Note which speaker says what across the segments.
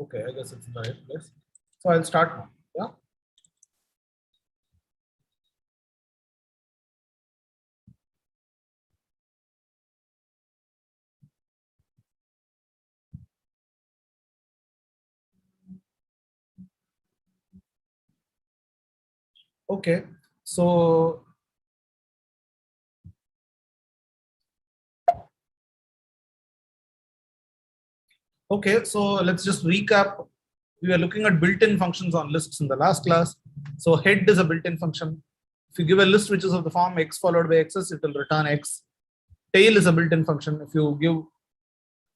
Speaker 1: Okay, I guess it's in the right place. So I'll start now. Yeah. Okay. So let's just recap. We were looking at built-in functions on lists in the last class. So head is a built-in function. If you give a list which is of the form x followed by x's, it will return x. Tail is a built-in function. If you give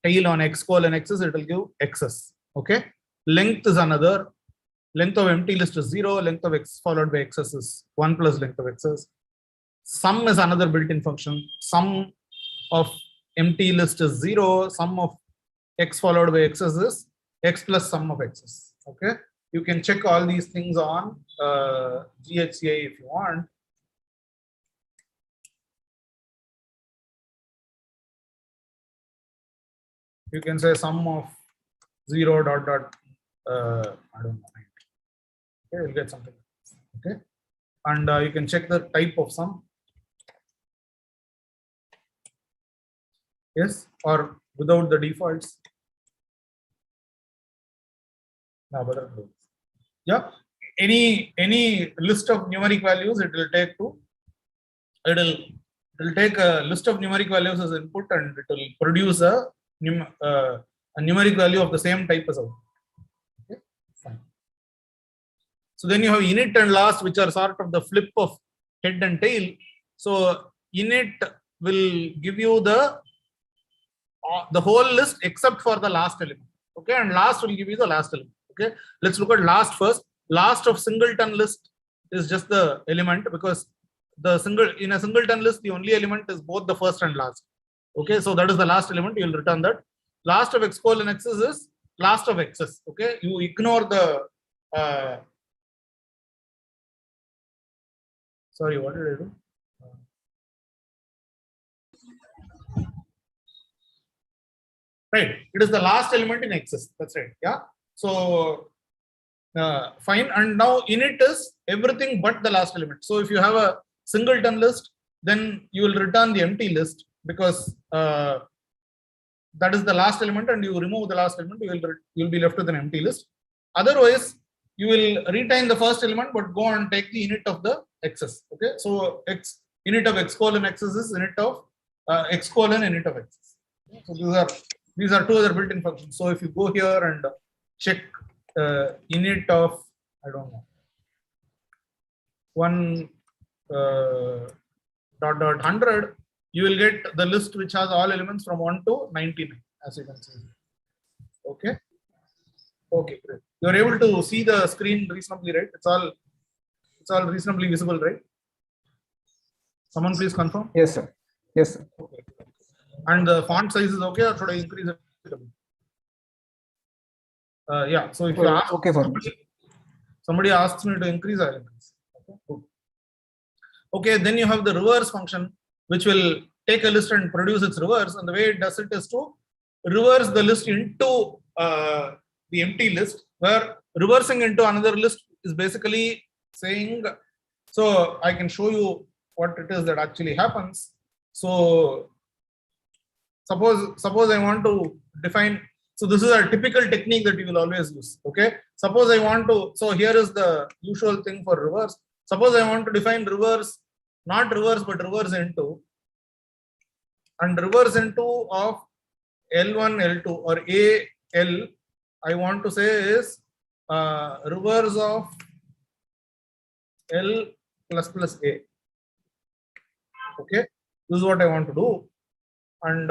Speaker 1: tail on x colon x's, it will give x's. Okay. Length is another. Length of empty list is 0. Length of x followed by x's is 1 plus length of x's. Sum is another built-in function. Sum of empty list is 0. Sum of x followed by x's is x plus sum of x's. Okay. You can check all these things on GHCI if you want. You can say sum of 0 dot dot I don't know. Okay, you'll get something. Okay, and you can check the type of sum. Yes, or without the defaults. Yeah, any list of numeric values, it will take to it'll take a list of numeric values as input, and it will produce a numeric value of the same type as output. Okay, fine. So then you have init and last, which are sort of the flip of head and tail. So init will give you the whole list except for the last element. Okay, and last will give you the last element. Okay, let's look at last first. Last of singleton list is just the element, because in a singleton list the only element is both the first and last. Okay, so that is the last element. You will return that. Last of x colon x's is last of x's. Okay, you ignore the sorry, what did I do? Right, it is the last element in x's. That's right. Yeah. So fine. And now init is everything but the last element. So if you have a singleton list, then you will return the empty list, because that is the last element, and you remove the last element, you will be left with an empty list. Otherwise, you will retain the first element but go and take the init of the x's. Okay, so init of x colon x's is init of x colon init of x's. So these are two other built-in functions. So if you go here and check init of, I don't know, 1 dot 100, you will get the list which has all elements from 1 to 99, as you can see. Okay. Okay, great. You are able to see the screen reasonably, right? It's all reasonably visible, right? Someone please confirm.
Speaker 2: Yes, sir. Yes, sir.
Speaker 1: Okay. And the font size is okay, or should I increase it? Yeah. So if you ask,
Speaker 2: okay for
Speaker 1: somebody asks me to increase, I'll increase. Okay. Good. Okay. Then you have the reverse function, which will take a list and produce its reverse. And the way it does it is to reverse the list into the empty list, where reversing into another list is basically saying. So I can show you what it is that actually happens. So suppose I want to define. So this is a typical technique that you will always use. Okay. Suppose I want to. So here is the usual thing for reverse. Suppose I want to define reverse, not reverse but reverse into, and reverse into of L1, L2 or AL. I want to say is reverse of L plus plus A. Okay. This is what I want to do. And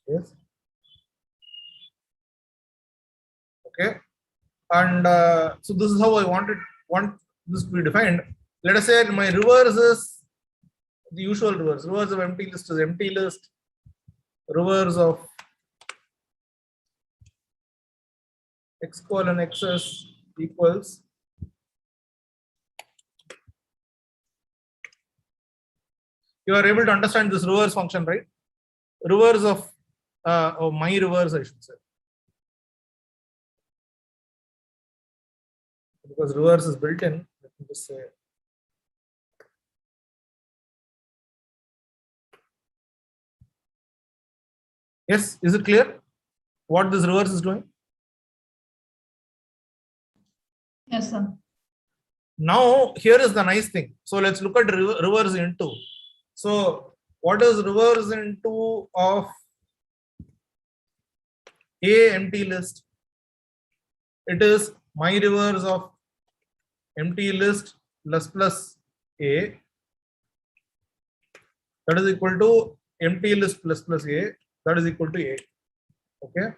Speaker 1: yes. Okay. And so this is how I want this to be defined. Let us say my reverse is the usual reverse. Reverse of empty list is empty list. Reverse of x colon x's equals you are able to understand this reverse function, right? reverse of or my reverse, I should say, because reverse is built in. Let me just say. Yes, is it clear what this reverse is doing?
Speaker 2: Yes, sir.
Speaker 1: Now here is the nice thing. So let's look at reverse into. So what is reverse into of a empty list? It is my reverse of empty list plus a, that is equal to empty list plus a, that is equal to a. Okay.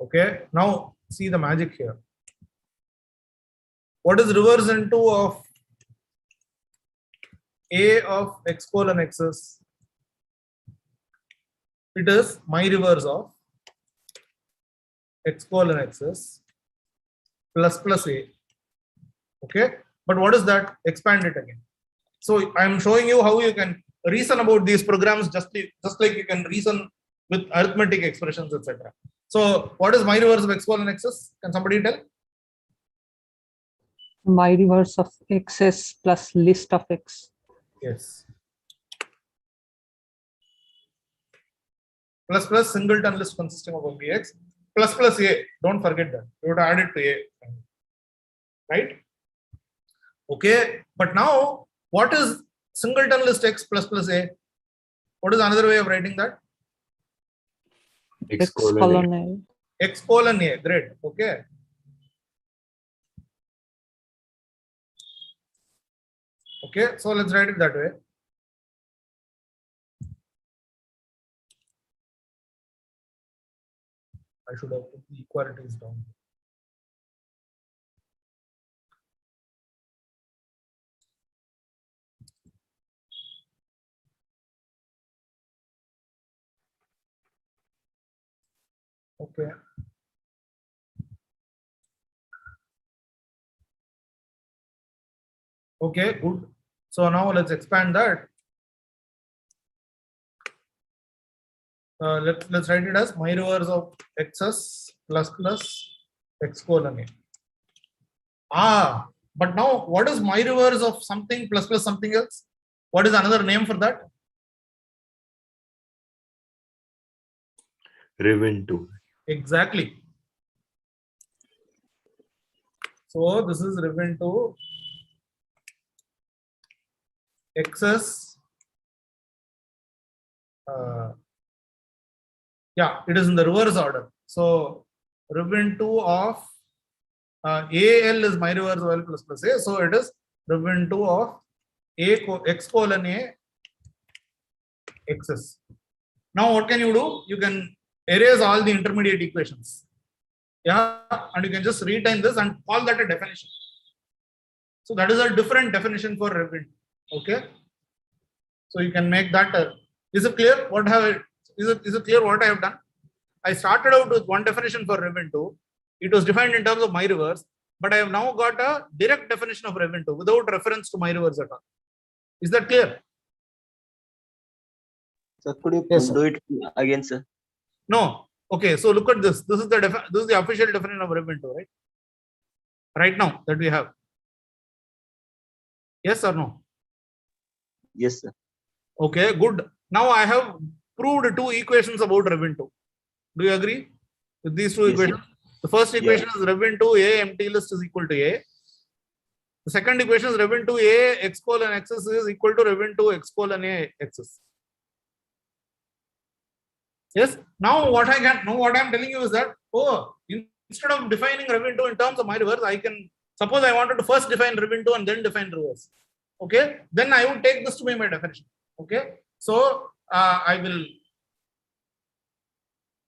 Speaker 1: Okay. Now see the magic here. What is reverse into of a of x colon x's? It is my reverse of x colon x's plus a. Okay. But what is that? Expand it again. So I am showing you how you can reason about these programs just like you can reason with arithmetic expressions, etc. So what is my reverse of x colon x's? Can somebody tell?
Speaker 3: My reverse of x's plus list of x.
Speaker 1: Yes. Plus singleton list consisting of only x plus a. Don't forget that. You have to add it to a. Right? Okay. But now what is singleton list x plus a? What is another way of writing that?
Speaker 3: X colon a.
Speaker 1: X colon a. Great. Okay. Okay. So let's write it that way. I should have put the equalities down. Okay. Okay, good. So now let's expand that. Let's write it as my reverse of x's plus x colon a. But now what is my reverse of something plus something else? What is another name for that?
Speaker 4: Rev into.
Speaker 1: Exactly. So this is rev into x's. Yeah, it is in the reverse order. So rev into of AL is my reverse of L plus A. So it is rev into of x colon A x's. Now what can you do? You can erase all the intermediate equations. Yeah, and you can just retain this and call that a definition. So that is a different definition for rev into. Okay. So you can make that. Is it clear? Is it clear what I have done? I started out with one definition for rev into. It was defined in terms of my reverse, but I have now got a direct definition of rev into without reference to my reverse at all. Is that clear?
Speaker 5: Sir, could you
Speaker 1: Yes,
Speaker 5: do it again, sir?
Speaker 1: No. Okay. So look at this. This is the official definition of rev into, right? Right now that we have. Yes or no?
Speaker 5: Yes, sir.
Speaker 1: Okay. Good. Now I have proved two equations about rev into. Do you agree with these two
Speaker 5: Yes,
Speaker 1: equations?
Speaker 5: sir.
Speaker 1: The first equation is rev into A empty list is equal to A. The second equation is rev into A x colon x's is equal to rev into x colon A x's. Yes. Now what I am telling you is that instead of defining rev into in terms of my reverse, I can suppose I wanted to first define rev into and then define reverse. Okay. Then I would take this to be my definition. Okay. So I will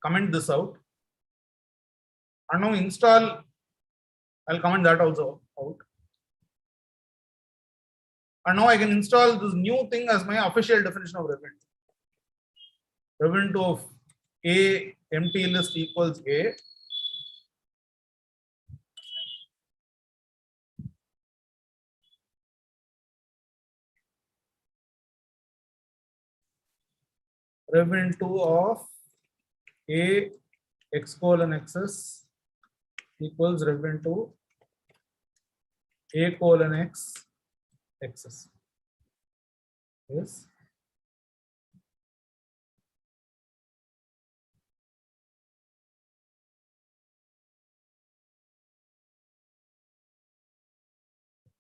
Speaker 1: comment this out. And now install. I'll comment that also out. And now I can install this new thing as my official definition of rev into. Rev into of A empty list equals A. rev into of A x colon xs equals rev into A colon x xs. Yes.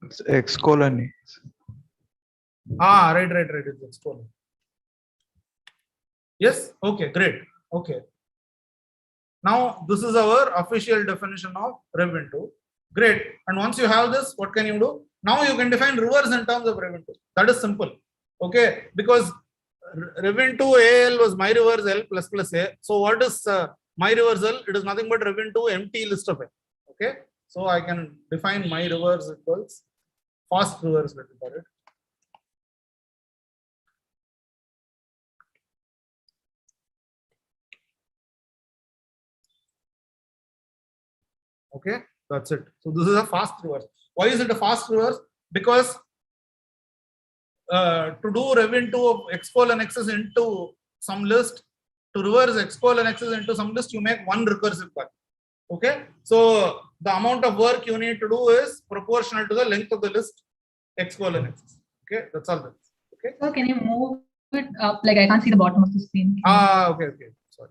Speaker 4: It's X colon A.
Speaker 1: Ah, right. It's x colon. Yes. Okay. Great. Okay. Now this is our official definition of rev into. Great. And once you have this, what can you do? Now you can define reverse in terms of rev into. That is simple. Okay. Because rev into AL was my reverse L plus plus A. So what is my reverse L? It is nothing but rev into empty list of A. Okay. So I can define my reverse equals fast reverse, let me call it. Okay, that's it. So this is a fast reverse. Why is it a fast reverse? Because to do rev into of x colon x's into some list, to reverse x colon x's into some list, you make one recursive call. Okay, so the amount of work you need to do is proportional to the length of the list x colon x's. Okay, that's all. Okay.
Speaker 2: So can you move it up? Like I can't see the bottom of the screen.
Speaker 1: Okay. Sorry.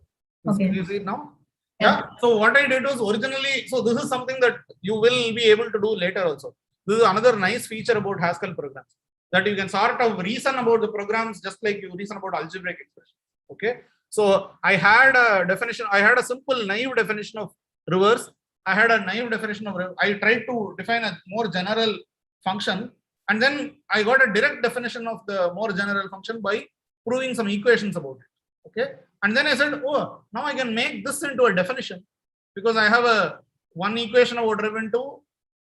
Speaker 2: Okay.
Speaker 1: Can you see it now?
Speaker 2: Yeah.
Speaker 1: Yeah. So what I did was originally, so this is something that you will be able to do later also. This is another nice feature about Haskell programs, that you can sort of reason about the programs just like you reason about algebraic expression. Okay. So I had a definition, I had a simple naive definition of reverse. I had a naive definition of reverse. I tried to define a more general function, and then I got a direct definition of the more general function by proving some equations about it. Okay. And then I said, oh, now I can make this into a definition, because I have one equation about rev into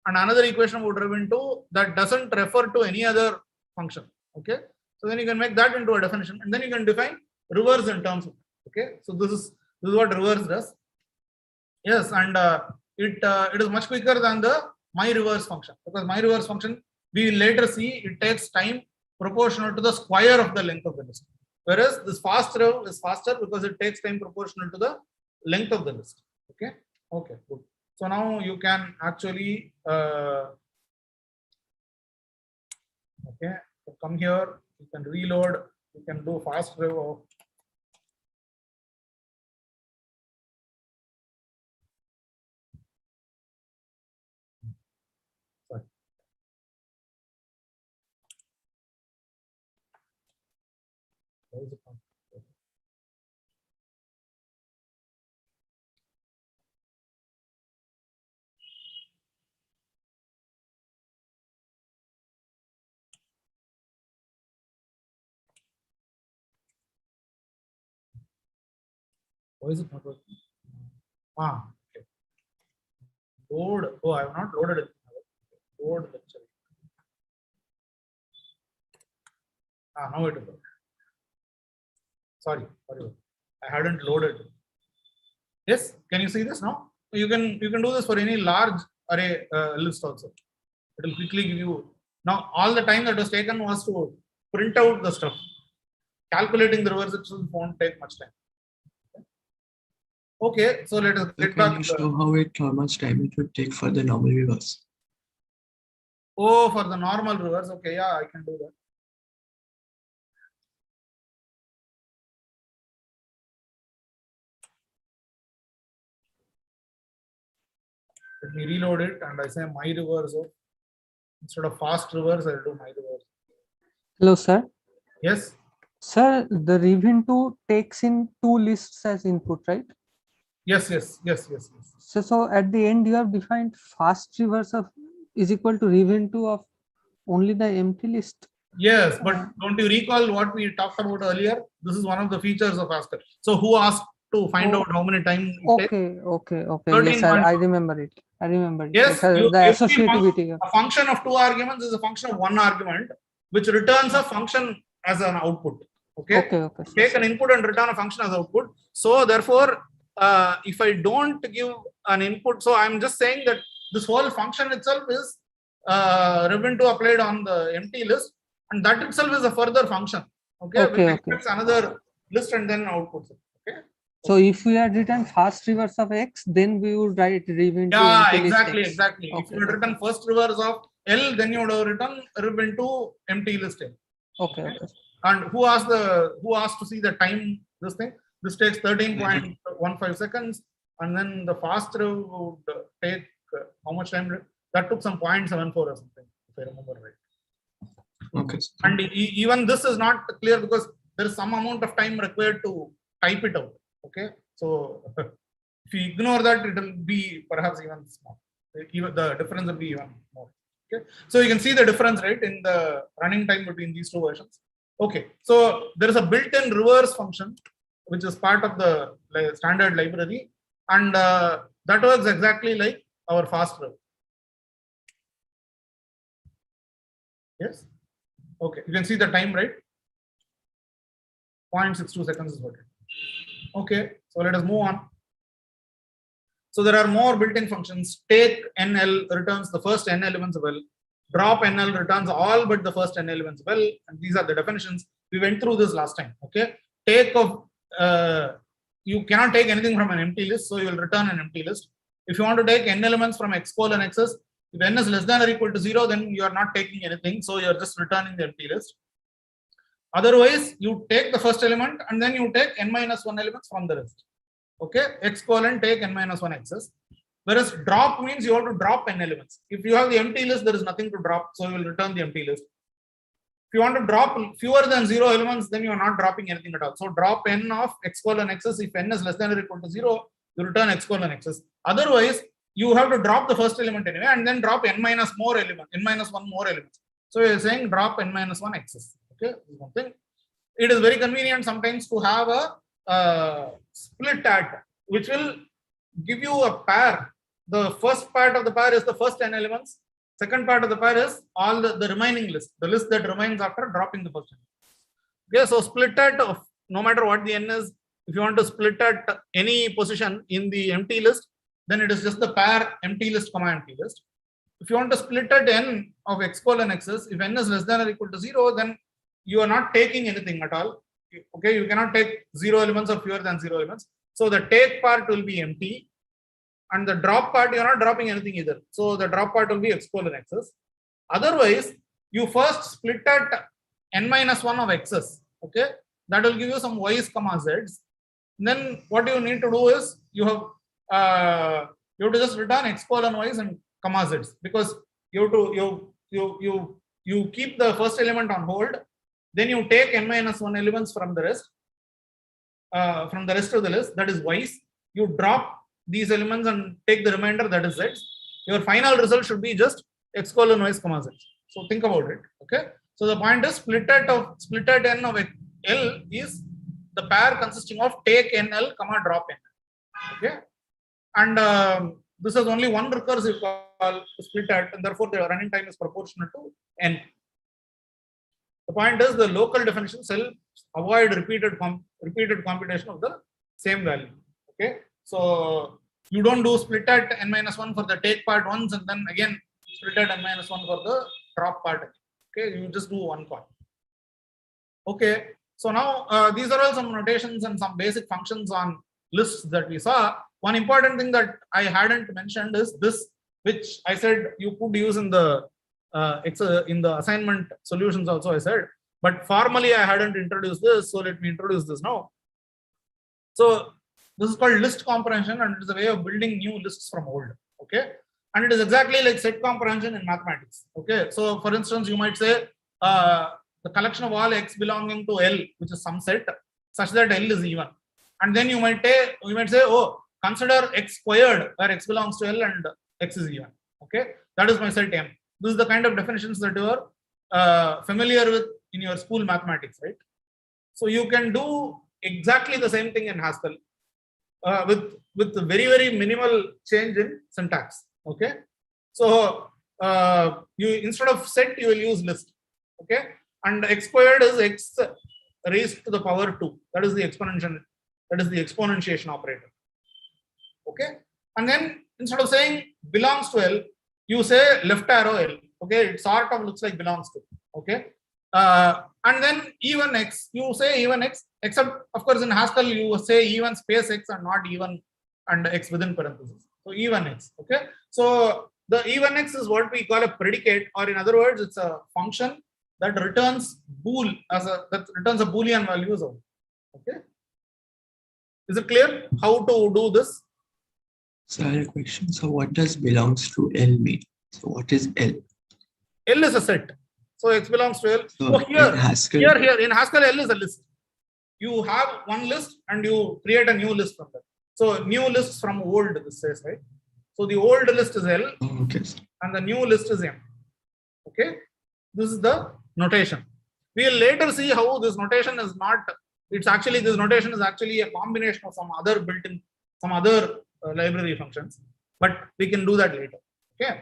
Speaker 1: and another equation about rev into that doesn't refer to any other function. Okay. So then you can make that into a definition, and then you can define reverse in terms of it. Okay. So this is what reverse does. Yes, and it is much quicker than the my reverse function, because my reverse function we will later see it takes time proportional to the square of the length of the list. Whereas this fast rev is faster because it takes time proportional to the length of the list. Okay. Okay. Good. So now you can actually okay. So come here. You can reload. You can do fast rev of. Sorry. Where is it from? Why is it not working? Okay. Load. Oh, I have not loaded it. Load lecture. Now it is working. Sorry. I hadn't loaded. Yes. Can you see this now? You can do this for any large array list also. It will quickly give you. Now all the time that was taken was to print out the stuff. Calculating the reverse itself won't take much time. Okay, so let us get back.
Speaker 6: Can you show how much time it would take for the normal reverse?
Speaker 1: Oh, for the normal reverse. Okay, yeah, I can do that. Let me reload it, and I say my reverse. Instead of fast reverse, I'll do my reverse.
Speaker 3: Hello, sir.
Speaker 1: Yes.
Speaker 3: Sir, the rev into takes in two lists as input, right?
Speaker 1: Yes.
Speaker 3: So at the end, you have defined fast reverse of is equal to rev into of only the empty list.
Speaker 1: Yes, but don't you recall what we talked about earlier? This is one of the features of Haskell. So who asked to find out how many times it takes?
Speaker 3: Okay.
Speaker 1: 13.
Speaker 3: Yes, sir, I remember it.
Speaker 1: Yes,
Speaker 3: the associativity.
Speaker 1: A function of two arguments is a function of one argument, which returns a function as an output. Okay. Take an input and return a function as output. So therefore, if I don't give an input, so I'm just saying that this whole function itself is rev into applied on the empty list, and that itself is a further function. Okay. Which expects another list and then outputs it. Okay.
Speaker 3: So if we had written fast reverse of X, then we would write rev into
Speaker 1: Yeah,
Speaker 3: empty list
Speaker 1: exactly,
Speaker 3: X.
Speaker 1: exactly. If
Speaker 3: Okay,
Speaker 1: you had
Speaker 3: okay.
Speaker 1: written first reverse of L, then you would have written rev into empty list L.
Speaker 3: Okay, okay.
Speaker 1: And who asked to see the time? This thing. This takes 13.15 seconds, and then the fast rev would take how much time? That took some 0.74 or something, if I remember right.
Speaker 6: Okay.
Speaker 1: And even this is not clear because there is some amount of time required to type it out. Okay, so if you ignore that, it will be perhaps even small. Even the difference will be even more. Okay, so you can see the difference, right, in the running time between these two versions. Okay, so there is a built-in reverse function which is part of the standard library, and that works exactly like our fast rev. Yes. Okay, you can see the time, right? 0.62 seconds is what it is. Okay, so let us move on. So there are more built-in functions. Take NL returns the first n elements of L. Drop NL returns all but the first n elements of L. And these are the definitions. We went through this last time. Okay. Take of you cannot take anything from an empty list, so you will return an empty list. If you want to take n elements from X colon X's, if n is less than or equal to 0, then you are not taking anything, so you are just returning the empty list. Otherwise, you take the first element and then you take n minus 1 elements from the rest. Okay, X colon take n minus 1 X's. Whereas drop means you have to drop n elements. If you have the empty list, there is nothing to drop, so you will return the empty list. If you want to drop fewer than 0 elements, then you are not dropping anything at all. So drop n of X colon X's. If n is less than or equal to 0, you return X colon X's. Otherwise, you have to drop the first element anyway and then drop n minus more element, n minus 1 more elements. So you are saying drop n minus 1 X's. Okay, one thing. It is very convenient sometimes to have a split at, which will give you a pair. The first part of the pair is the first n elements. Second part of the pair is all the remaining list, the list that remains after dropping the first n. Okay, so split at of no matter what the n is, if you want to split at any position in the empty list, then it is just the pair empty list comma empty list. If you want to split at n of X colon X's, if n is less than or equal to 0, then you are not taking anything at all. Okay, you cannot take 0 elements or fewer than 0 elements. So the take part will be empty, and the drop part, you are not dropping anything either. So the drop part will be X colon X's. Otherwise, you first split at n minus 1 of X's. Okay, that will give you some Y's comma Z's. Then what you need to do is you have to just return X colon Y's and comma Z's, because you have to you keep the first element on hold. Then you take n minus 1 elements from the rest of the list, that is Y's. You drop these elements and take the remainder, that is Z's. Your final result should be just X colon Y's comma Z's. So think about it. Okay. So the point is split at n of L is the pair consisting of take NL comma drop n. Okay. And this has only one recursive call split at, and therefore the running time is proportional to n. The point is the local definition cell avoid repeated computation of the same value. Okay, so you don't do split at n minus 1 for the take part once and then again split at n minus 1 for the drop part. Okay, you just do one call. Okay, so now these are all some notations and some basic functions on lists that we saw. One important thing that I hadn't mentioned is this, which I said you could use in the assignment solutions also, I said, but formally I hadn't introduced this, so let me introduce this now. So this is called list comprehension, and it is a way of building new lists from old. Okay, and it is exactly like set comprehension in mathematics. Okay, so for instance, you might say the collection of all X belonging to L, which is some set such that L is even, and then you might say, oh, consider X squared where X belongs to L and X is even. Okay, that is my set M. This is the kind of definitions that you are familiar with in your school mathematics, right? So you can do exactly the same thing in Haskell with very, very minimal change in syntax. Okay, so you instead of set you will use list. Okay, and X squared is X raised to the power 2. That is the exponential. That is the exponentiation operator. Okay, and then instead of saying belongs to L, you say left arrow L. Okay, it sort of looks like belongs to. Okay, And then even x, you say even x, except of course in Haskell you say even space x and not even and x within parentheses. So even x. Okay. So the even x is what we call a predicate, or in other words, it's a function that returns bool that returns a boolean values out. Okay. Is it clear how to do this?
Speaker 6: So I have a question. So what does belongs to L mean? So what is L?
Speaker 1: L is a set. So x belongs to L.
Speaker 6: So
Speaker 1: So here
Speaker 6: in Haskell,
Speaker 1: here in Haskell, L is a list. You have one list and you create a new list from that. So new lists from old, this says, right? So the old list is L
Speaker 6: oh, okay. Sir.
Speaker 1: and the new list is M. Okay. This is the notation. We will later see how this notation is not, it's actually, this notation is actually a combination of some other built-in, some other library functions, but we can do that later. Okay.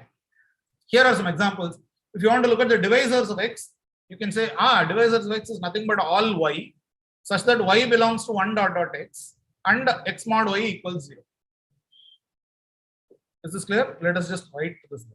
Speaker 1: Here are some examples. If you want to look at the divisors of x, you can say, divisors of x is nothing but all y, such that y belongs to 1 dot dot x and x mod y equals 0. Is this clear? Let us just write this.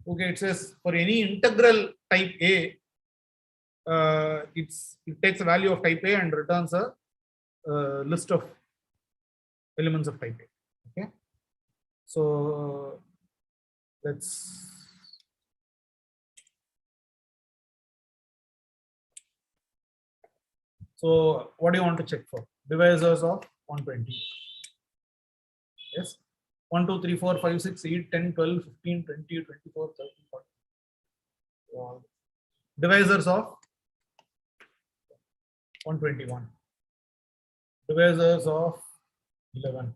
Speaker 1: Okay, it says for any integral type A, it takes a value of type A and returns a list of elements of type A. Okay, so let's so what do you want to check for? Divisors of 120. Yes. 1, 2, 3, 4, 5, 6, 8, 10, 12, 15, 20, 24, 30, 40. Divisors of 121. Divisors of 11.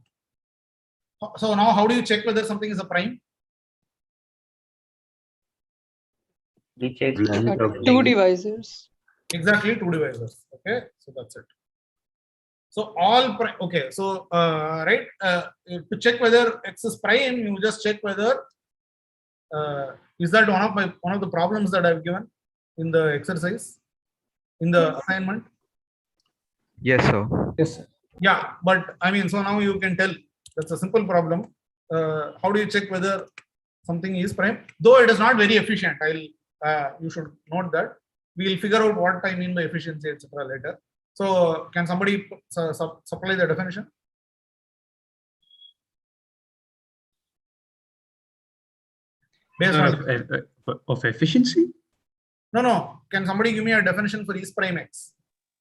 Speaker 1: So now how do you check whether something is a prime?
Speaker 7: We check
Speaker 3: Two divisors.
Speaker 1: Exactly, two divisors. Okay, so that's it. So all okay. So right, to check whether x is prime, you just check whether is that one of the problems that I've given in the exercise in the assignment.
Speaker 4: Yes, sir.
Speaker 3: Yes, sir.
Speaker 1: Yeah, but I mean, so now you can tell that's a simple problem. How do you check whether something is prime? Though it is not very efficient. You should note that. We'll figure out what I mean by efficiency, etc. later. So can somebody supply the definition? Based on
Speaker 8: of efficiency?
Speaker 1: No. Can somebody give me a definition for is prime x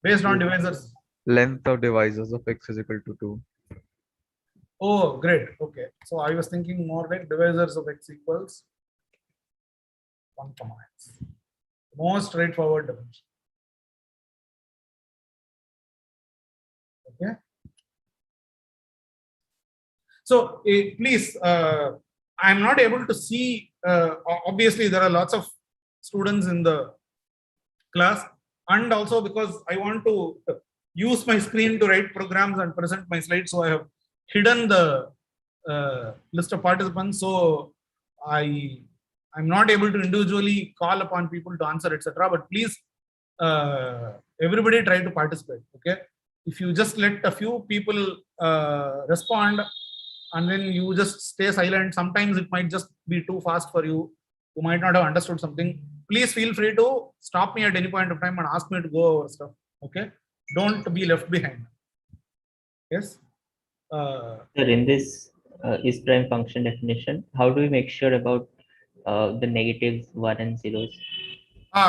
Speaker 1: based on divisors?
Speaker 4: Length of divisors of x is equal to 2.
Speaker 1: Oh, great. Okay. So I was thinking more like divisors of x equals 1 comma x. Most straightforward definition. Okay. So please, I'm not able to see. Obviously, there are lots of students in the class, and also because I want to use my screen to write programs and present my slides, so I have hidden the list of participants. So I'm not able to individually call upon people to answer, etc. But please, everybody try to participate. Okay. If you just let a few people respond and then you just stay silent, sometimes it might just be too fast for you. You might not have understood something. Please feel free to stop me at any point of time and ask me to go over stuff. Okay. Don't be left behind. Yes.
Speaker 7: Sir, in this is prime function definition, how do we make sure about the negatives 1 and 0s?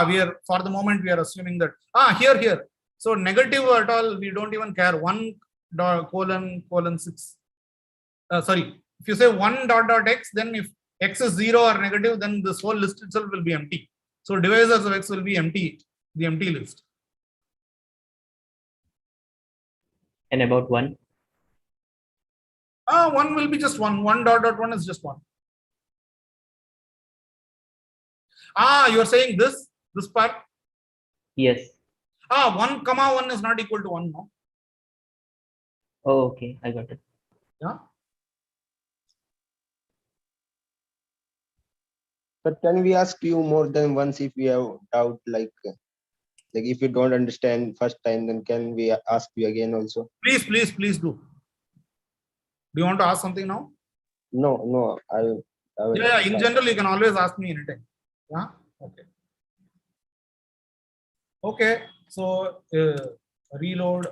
Speaker 1: We are, for the moment, we are assuming that here. So negative at all, we don't even care. 1 colon 6. Sorry, if you say 1 dot dot x, then if x is 0 or negative, then this whole list itself will be empty. So divisors of x will be empty, the empty list.
Speaker 7: And about 1?
Speaker 1: 1 will be just 1. 1 dot dot 1 is just 1. You are saying this part?
Speaker 7: Yes.
Speaker 1: 1, 1 is not equal to 1, no?
Speaker 7: Oh, okay, I got it.
Speaker 1: Yeah.
Speaker 5: But can we ask you more than once if we have doubt, like if you don't understand first time, then can we ask you again also?
Speaker 1: Please do. Do you want to ask something now?
Speaker 5: No, I will.
Speaker 1: Yeah, in general, you can always ask me anytime. Yeah. Okay. Okay. So reload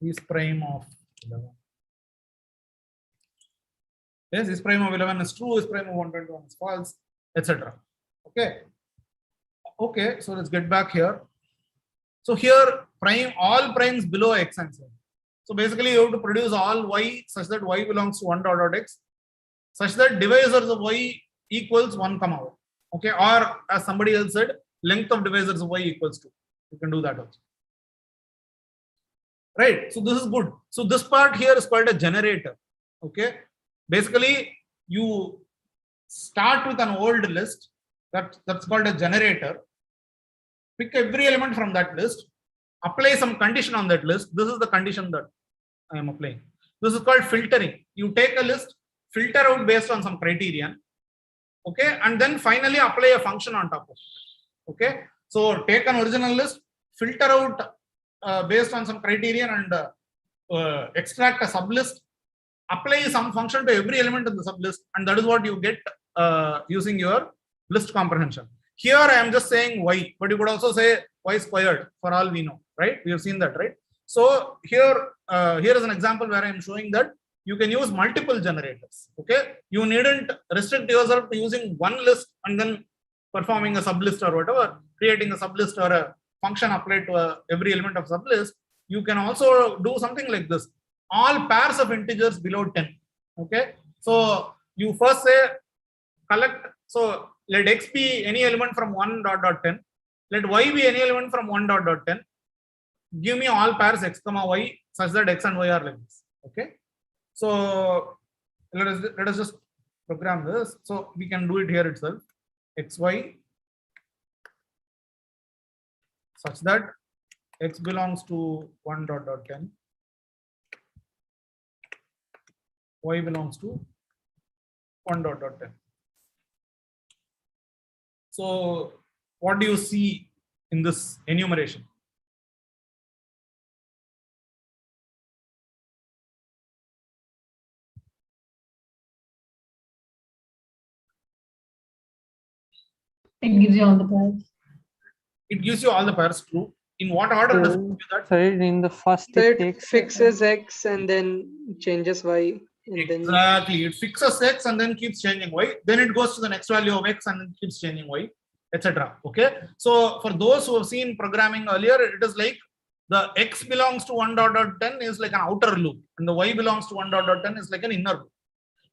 Speaker 1: is prime of 11. Yes, is prime of 11 is true, is prime of 121 is false, etc. Okay. Okay, so let's get back here. So here, all primes below x and so. So basically, you have to produce all y such that y belongs to 1 dot dot x, such that divisors of y equals 1, 1. Okay, or as somebody else said, length of divisors of y equals 2. You can do that also. Right. So this is good. So this part here is called a generator. Okay. Basically, you start with an old list that's called a generator. Pick every element from that list, apply some condition on that list. This is the condition that I am applying. This is called filtering. You take a list, filter out based on some criterion, okay, and then finally apply a function on top of it. Okay, so take an original list, filter out based on some criterion, and extract a sublist, apply some function to every element in the sublist, and that is what you get using your list comprehension. Here I am just saying y, but you could also say y squared for all we know, right? We have seen that, right? So here is an example where I am showing that you can use multiple generators. Okay, you needn't restrict yourself to using one list and then performing a sublist or whatever, creating a sublist or a function applied to every element of sublist. You can also do something like this: all pairs of integers below 10. Okay, so you first say collect. So let x be any element from 1 dot dot 10. Let y be any element from 1 dot dot 10. Give me all pairs x comma y such that x and y are like this. Okay. So let us just program this. So we can do it here itself. Xy such that x belongs to 1 dot dot 10. Y belongs to 1 dot dot 10. So what do you see in this enumeration?
Speaker 2: It gives you all the pairs.
Speaker 1: It gives you all the pairs, true. In what order does it give you that?
Speaker 3: Sorry, in the first
Speaker 8: So
Speaker 3: it
Speaker 8: it
Speaker 3: takes
Speaker 8: fixes x and then changes y. And then
Speaker 1: Exactly. It fixes x and then keeps changing y. Then it goes to the next value of x and then keeps changing y, etc. Okay. So for those who have seen programming earlier, it is like the x belongs to 1 dot dot 10 is like an outer loop, and the y belongs to 1 dot dot 10 is like an inner loop.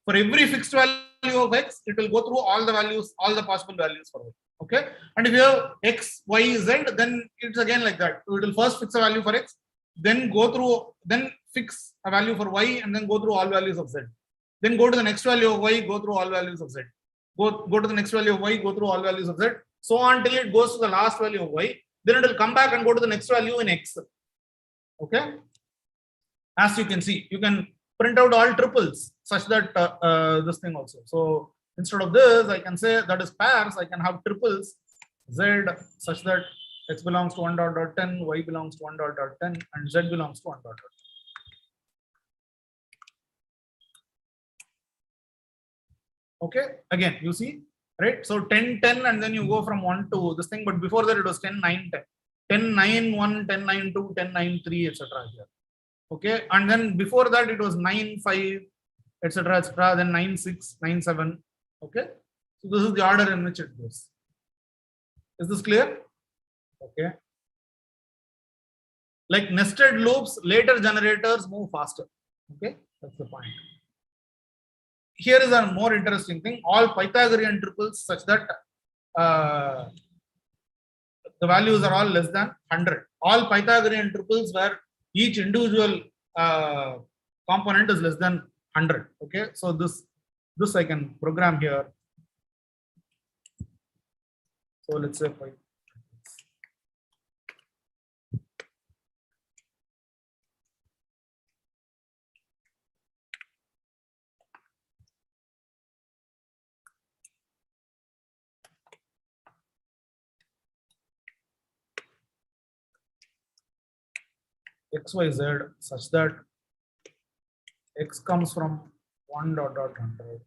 Speaker 1: For every fixed value of x, it will go through all the values, all the possible values for y. Okay. And if you have x, y, z, then it's again like that. So it will first fix a value for x, then go through, then fix a value for y, and then go through all values of z. Then go to the next value of y, go through all values of z. Go to the next value of y, go through all values of z. So on till it goes to the last value of y. Then it will come back and go to the next value in x. Okay. As you can see, you can print out all triples such that this thing also. So instead of this, I can say that is pairs. I can have triples z such that x belongs to 1 dot dot 10, y belongs to 1 dot dot 10, and z belongs to 1 dot dot 10. Okay, again, you see, right? So 10, 10, and then you go from 1 to this thing, but before that it was 10, 9, 10. 10, 9, 1, 10, 9, 2, 10, 9, 3, etc. here. Okay, and then before that it was 9, 5, etc., etc., then 9, 6, 9, 7. Okay, so this is the order in which it goes. Is this clear? Okay. Like nested loops, later generators move faster. Okay, that's the point. Here is a more interesting thing: all Pythagorean triples such that the values are all less than 100. All Pythagorean triples where each individual component is less than 100. Okay, so this I can program here. So let's say xyz such that x comes from 1 dot dot 100.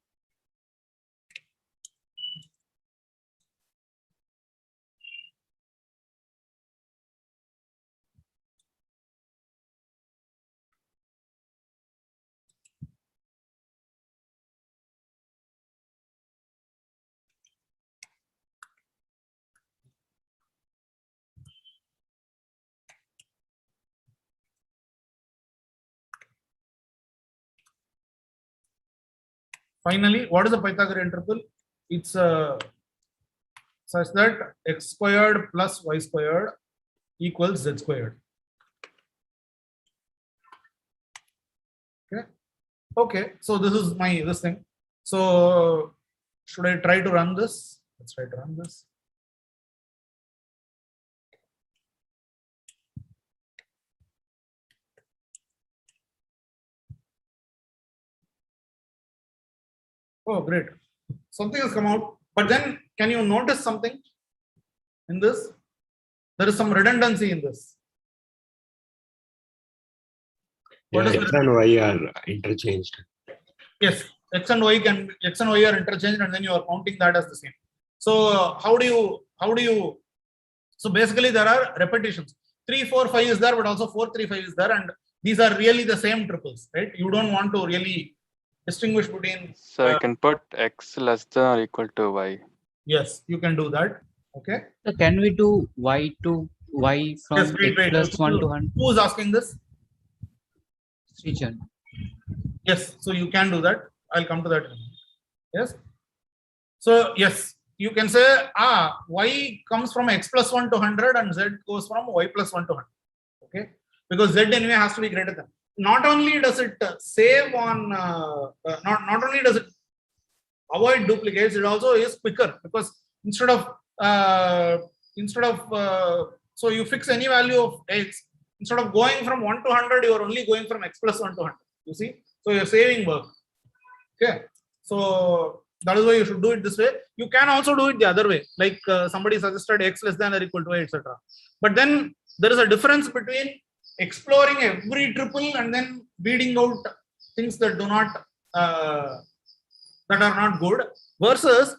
Speaker 1: Finally, what is a Pythagorean triple? It's such that x squared plus y squared equals z squared. Okay. Okay. So this is this thing. So should I try to run this? Let's try to run this. Oh, great. Something has come out. But then can you notice something in this? There is some redundancy in this. What is
Speaker 9: X and Y are interchanged.
Speaker 1: Yes, X and Y are interchanged, and then you are counting that as the same. So how do you so basically there are repetitions. 3, 4, 5 is there, but also 4, 3, 5 is there, and these are really the same triples, right? You don't want to really distinguish between.
Speaker 10: So I can put x less than or equal to y.
Speaker 1: Yes, you can do that. Okay.
Speaker 11: So can we do y to y from
Speaker 1: Yes, wait.
Speaker 11: plus 1 to 100?
Speaker 1: Who is asking this?
Speaker 11: Srijan.
Speaker 1: Yes, so you can do that. I'll come to that. Yes. So yes, you can say y comes from x plus 1 to 100 and z goes from y plus 1 to 100. Okay, because z anyway has to be greater than. Not only does it save on, not only does it avoid duplicates, it also is quicker, because instead of so you fix any value of x, instead of going from 1 to 100, you are only going from x plus 1 to 100. You see, so you're saving work. Okay, so that is why you should do it this way. You can also do it the other way, like somebody suggested x less than or equal to y, etc. But then there is a difference between exploring every triple and then weeding out things that do not that are not good, versus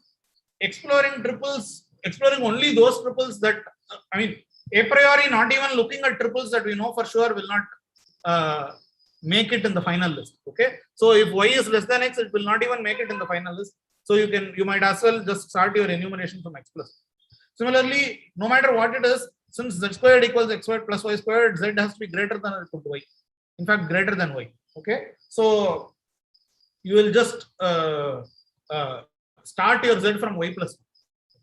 Speaker 1: exploring triples, exploring only those triples that I mean a priori not even looking at triples that we know for sure will not make it in the final list. Okay, so if y is less than x, it will not even make it in the final list. So you might as well just start your enumeration from x plus. Similarly, no matter what it is, since z squared equals x squared plus y squared, z has to be greater than or equal to y. In fact, greater than y. Okay, so you will just start your z from y plus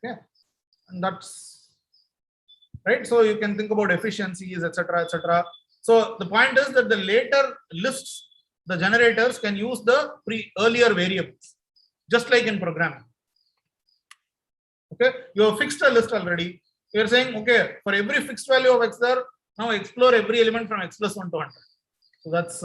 Speaker 1: 1. Okay, and that's right. So you can think about efficiencies, etc., etc. So the point is that the later lists, the generators can use the earlier variables, just like in programming. Okay, you have fixed a list already. You are saying, okay, for every fixed value of x there, now explore every element from x plus 1 to 100. So that's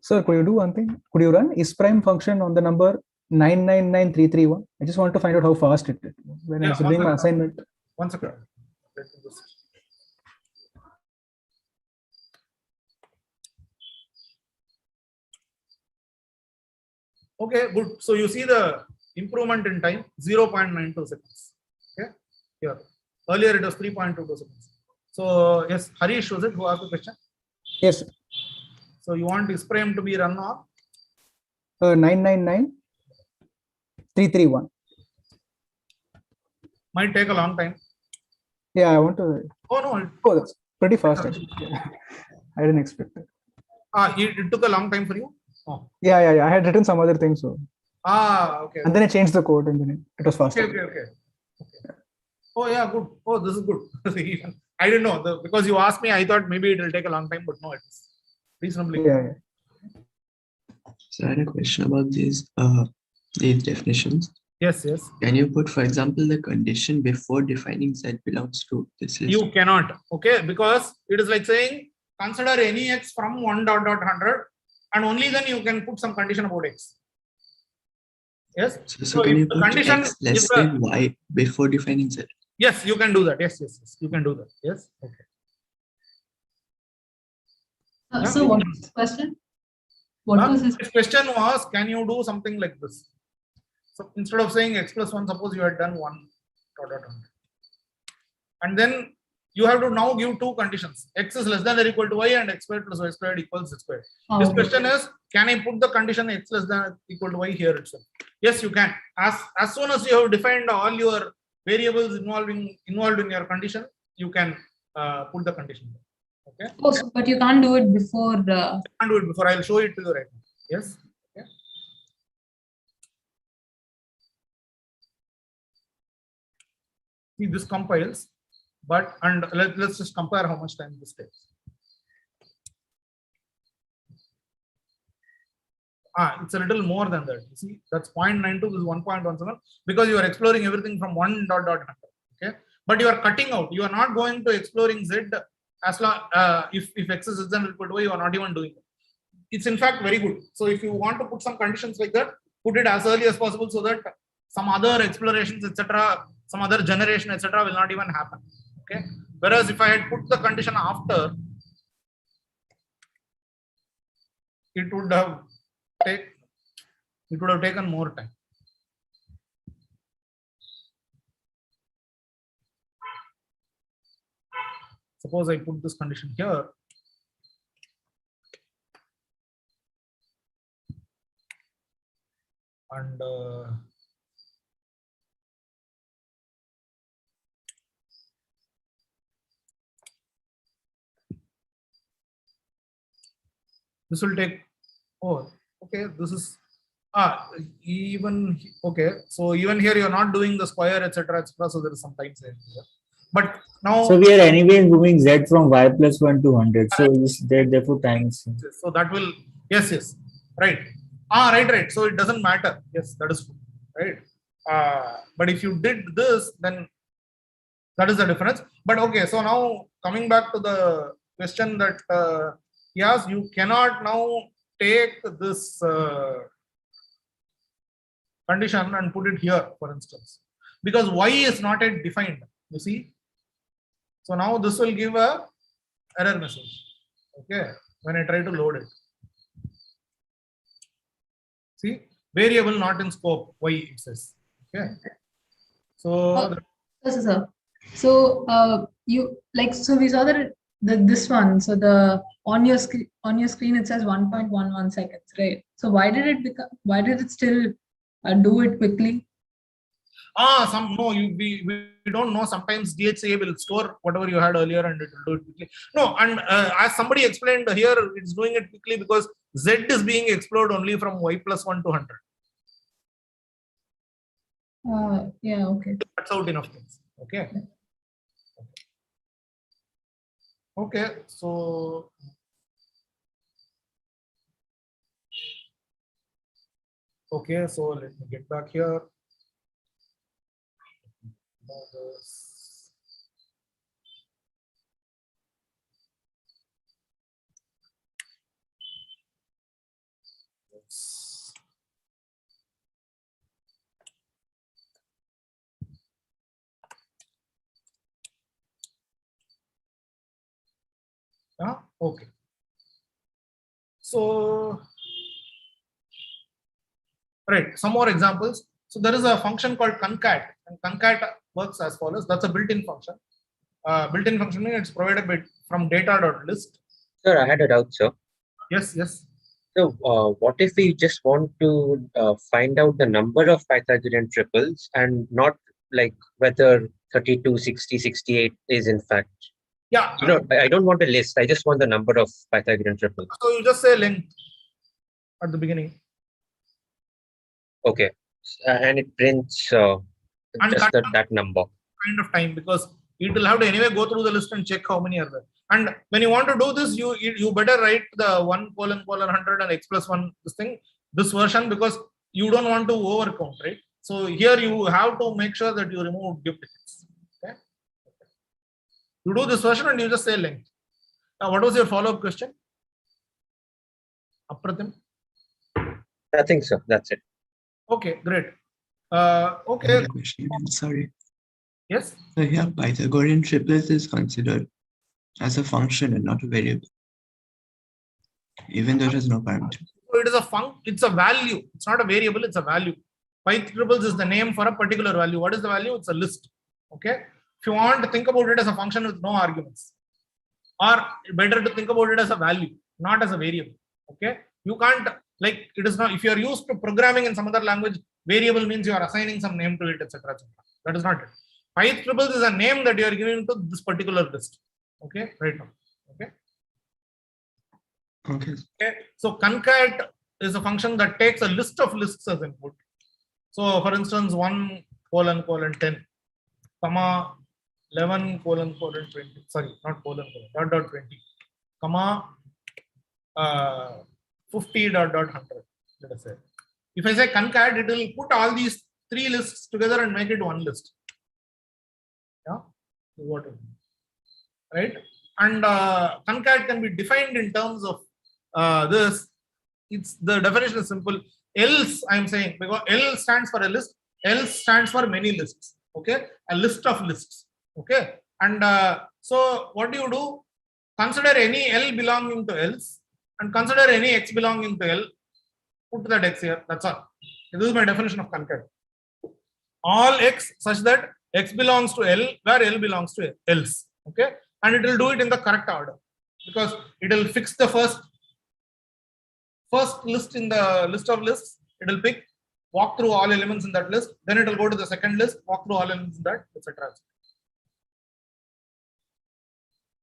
Speaker 12: Sir, could you do one thing? Could you run is prime function on the number 999331? I just want to find out how fast it is when I was doing my assignment.
Speaker 1: 1 second. Let me just... Okay, good. So you see the improvement in time, 0.92 seconds. Okay, here. Earlier it was 3.22 seconds. So yes, Harish was it who asked the question?
Speaker 12: Yes.
Speaker 1: So you want is prime to be run on
Speaker 12: 999331.
Speaker 1: Might take a long time.
Speaker 12: Yeah, I want to.
Speaker 1: Oh no.
Speaker 12: Oh, that's pretty fast actually. I didn't expect it.
Speaker 1: It took a long time for you? Oh.
Speaker 12: Yeah. I had written some other things, so.
Speaker 1: Okay.
Speaker 12: And then I changed the code, and then it was faster.
Speaker 1: Okay. Oh yeah, good. Oh, this is good. I didn't know because you asked me. I thought maybe it will take a long time, but no, it's reasonably.
Speaker 12: Yeah.
Speaker 6: So I had a question about these definitions.
Speaker 1: Yes.
Speaker 6: Can you put, for example, the condition before defining z belongs to this list?
Speaker 1: You cannot. Okay, because it is like saying consider any x from 1 dot 100 and only then you can put some condition about x. Yes.
Speaker 6: So can
Speaker 1: if
Speaker 6: you
Speaker 1: the
Speaker 6: put
Speaker 1: condition,
Speaker 6: x less than y before defining z?
Speaker 1: yes, you can do that. Yes, you can do that. Yes. Okay. Yeah.
Speaker 2: So what was the question? What was his
Speaker 1: His question was, can you do something like this? So instead of saying x plus 1, suppose you had done 1 dot dot dot. And then you have to now give two conditions. X is less than or equal to y and x squared plus y squared equals z squared. This question is, can I put the condition x less than or equal to y here itself? Yes, you can. As soon as you have defined all your variables involved in your condition, you can put the condition there. Okay.
Speaker 2: Oh, so, but you can't do it before.
Speaker 1: I can't do it before. I'll show it to you right now. Yes. Okay. See, this compiles, but let's just compare how much time this takes. It's a little more than that. You see, that's 0.92, this is 1.17, because you are exploring everything from 1 dot dot. Okay, but you are cutting out. You are not going to exploring z as long if x is less than or equal to y, you are not even doing it. It's in fact very good. So if you want to put some conditions like that, put it as early as possible so that some other explorations, etc., some other generation, etc., will not even happen. Okay. Whereas if I had put the condition after, it would have taken more time. Suppose I put this condition here. And this will take, oh, okay, this is even okay. So even here you're not doing the square, etc., etc. So there is some time saving here. But now,
Speaker 13: so we are anyway moving z from y plus 1 to 100. So therefore time is.
Speaker 1: So that will, yes, right. Right. So it doesn't matter. Yes, that is true. Right. But if you did this, then that is the difference. But okay, so now coming back to the question that he asked, you cannot now take this condition and put it here, for instance, because y is not yet defined. You see. So now this will give a error message. Okay, when I try to load it. See, variable not in scope, y it says. Okay. So
Speaker 2: so you like, so we saw that this one, so the on your screen it says 1.11 seconds, right? So why did it still do it quickly?
Speaker 1: We don't know. Sometimes DHCA will store whatever you had earlier and it will do it quickly. No, and as somebody explained here, it's doing it quickly because Z is being explored only from y plus 1 to 100.
Speaker 2: Yeah, okay.
Speaker 1: That's out enough things. Okay. Okay, so let me get back here. Okay. So, right, some more examples. So there is a function called concat, and concat works as follows. That's a built-in function. Built-in function means it's provided from data.list.
Speaker 14: Sir, I had a doubt, sir.
Speaker 1: Yes.
Speaker 14: So what if we just want to find out the number of Pythagorean triples and not like whether 32, 60, 68 is in fact?
Speaker 1: Yeah.
Speaker 14: I don't want a list. I just want the number of Pythagorean triples.
Speaker 1: So you just say length at the beginning.
Speaker 14: Okay. And it prints just that number.
Speaker 1: Kind of time, because it will have to anyway go through the list and check how many are there. And when you want to do this, you better write the 1::100 and x plus 1 this version, because you don't want to overcount, right? So here you have to make sure that you remove duplicates. Okay. You do this version and you just say length. Now, what was your follow-up question? Apratim?
Speaker 14: Nothing, sir. That's it.
Speaker 1: Okay, great.
Speaker 6: I
Speaker 1: Okay.
Speaker 6: had a question again, sorry.
Speaker 1: Yes.
Speaker 6: So here Pythagorean triplet is considered as a function and not a variable, even though it has no parameter.
Speaker 1: So it is it's a value. It's not a variable, it's a value. Pyth triples is the name for a particular value. What is the value? It's a list. Okay. If you want to think about it as a function with no arguments, or better to think about it as a value, not as a variable. Okay. You can't, like, it is not, if you are used to programming in some other language, variable means you are assigning some name to it, etc. That is not it. Pyth triples is a name that you are giving to this particular list. Okay, right now. Okay. Okay. So concat is a function that takes a list of lists as input. So for instance, 1 : 10, comma 11 : 20. Sorry, not : dot 20, comma 50 : 100. Let us say. If I say concat, it will put all these three lists together and make it one list. Yeah, what it means. Right? And concat can be defined in terms of this. It's the definition is simple. Else, I am saying, because L stands for a list, else stands for many lists. Okay, a list of lists. Okay, and so what do you do? Consider any L belonging to else, and consider any X belonging to L. Put that X here. That's all. This is my definition of concat. All X such that X belongs to L, where L belongs to else. Okay, and it will do it in the correct order, because it will fix the first list in the list of lists. It will pick, walk through all elements in that list, then it will go to the second list, walk through all elements in that, etc.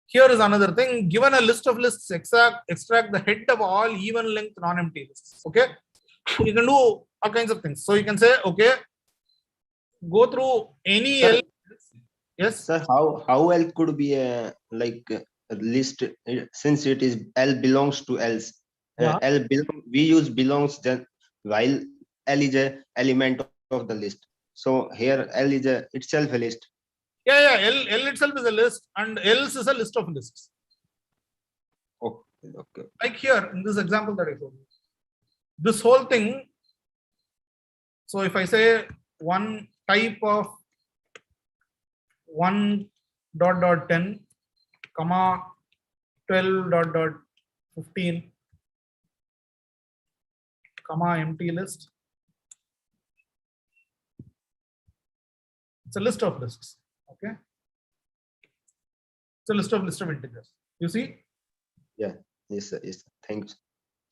Speaker 1: Here is another thing. Given a list of lists, extract the head of all even length non-empty lists. Okay, you can do all kinds of things. So you can say, okay, go through any L. Yes.
Speaker 5: Sir, how L could be a list, since it is L belongs to else.
Speaker 1: Yeah.
Speaker 5: We use belongs then, while L is a element of the list. So here L is itself a list.
Speaker 1: Yeah. L itself is a list, and else is a list of lists.
Speaker 5: Okay.
Speaker 1: Like here in this example that I showed you, this whole thing. So if I say one type of 1 : 10, comma 12 : 15, comma empty list. It's a list of lists. Okay. It's a list of integers. You see?
Speaker 5: Yeah. Yes, sir. Yes, sir. Thanks.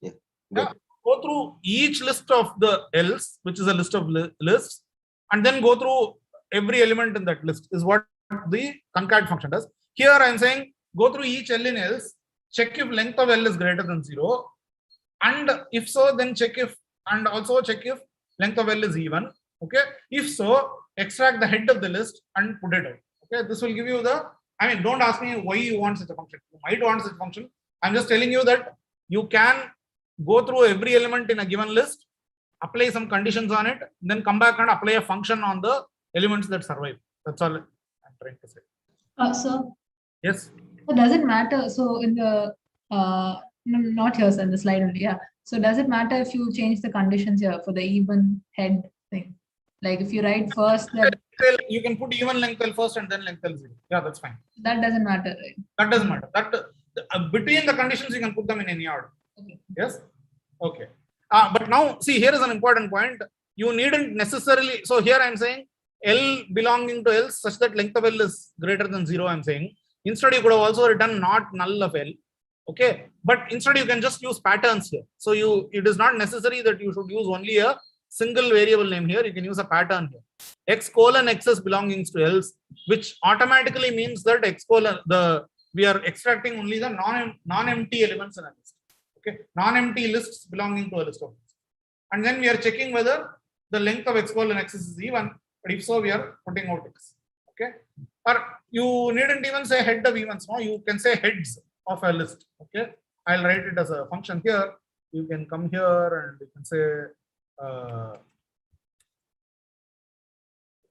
Speaker 5: Yeah.
Speaker 1: Yeah. Go through each list of the else, which is a list of lists, and then go through every element in that list is what the concat function does. Here I am saying go through each L in else, check if length of L is greater than 0, and if so, then check if, and also check if length of L is even. Okay, if so, extract the head of the list and put it out. Okay, this will give you the, I mean, don't ask me why you want such a function. You might want such a function. I'm just telling you that you can go through every element in a given list, apply some conditions on it, then come back and apply a function on the elements that survive. That's all I'm trying to say.
Speaker 2: So
Speaker 1: Yes.
Speaker 2: So does it matter? So in the not here, sir, in the slide only. Yeah. So does it matter if you change the conditions here for the even head thing? Like if you write first that
Speaker 1: you can put even length L first and then length L 0. Yeah, that's fine.
Speaker 2: That doesn't matter, right?
Speaker 1: That doesn't matter. That between the conditions you can put them in any order.
Speaker 2: Okay.
Speaker 1: Yes. Okay. But now see, here is an important point. You needn't necessarily. So here I am saying L belonging to L such that length of L is greater than 0. I am saying instead you could have also written not null of L. Okay. But instead you can just use patterns here. So it is not necessary that you should use only a single variable name here. You can use a pattern here. X colon X is belonging to else, which automatically means that X colon we are extracting only the non-empty elements in a list. Okay, non-empty lists belonging to a list of lists. And then we are checking whether the length of X colon X is even, but if so, we are putting out X. Okay, or you needn't even say head of events. No, you can say heads of a list. Okay, I'll write it as a function here. You can come here and you can say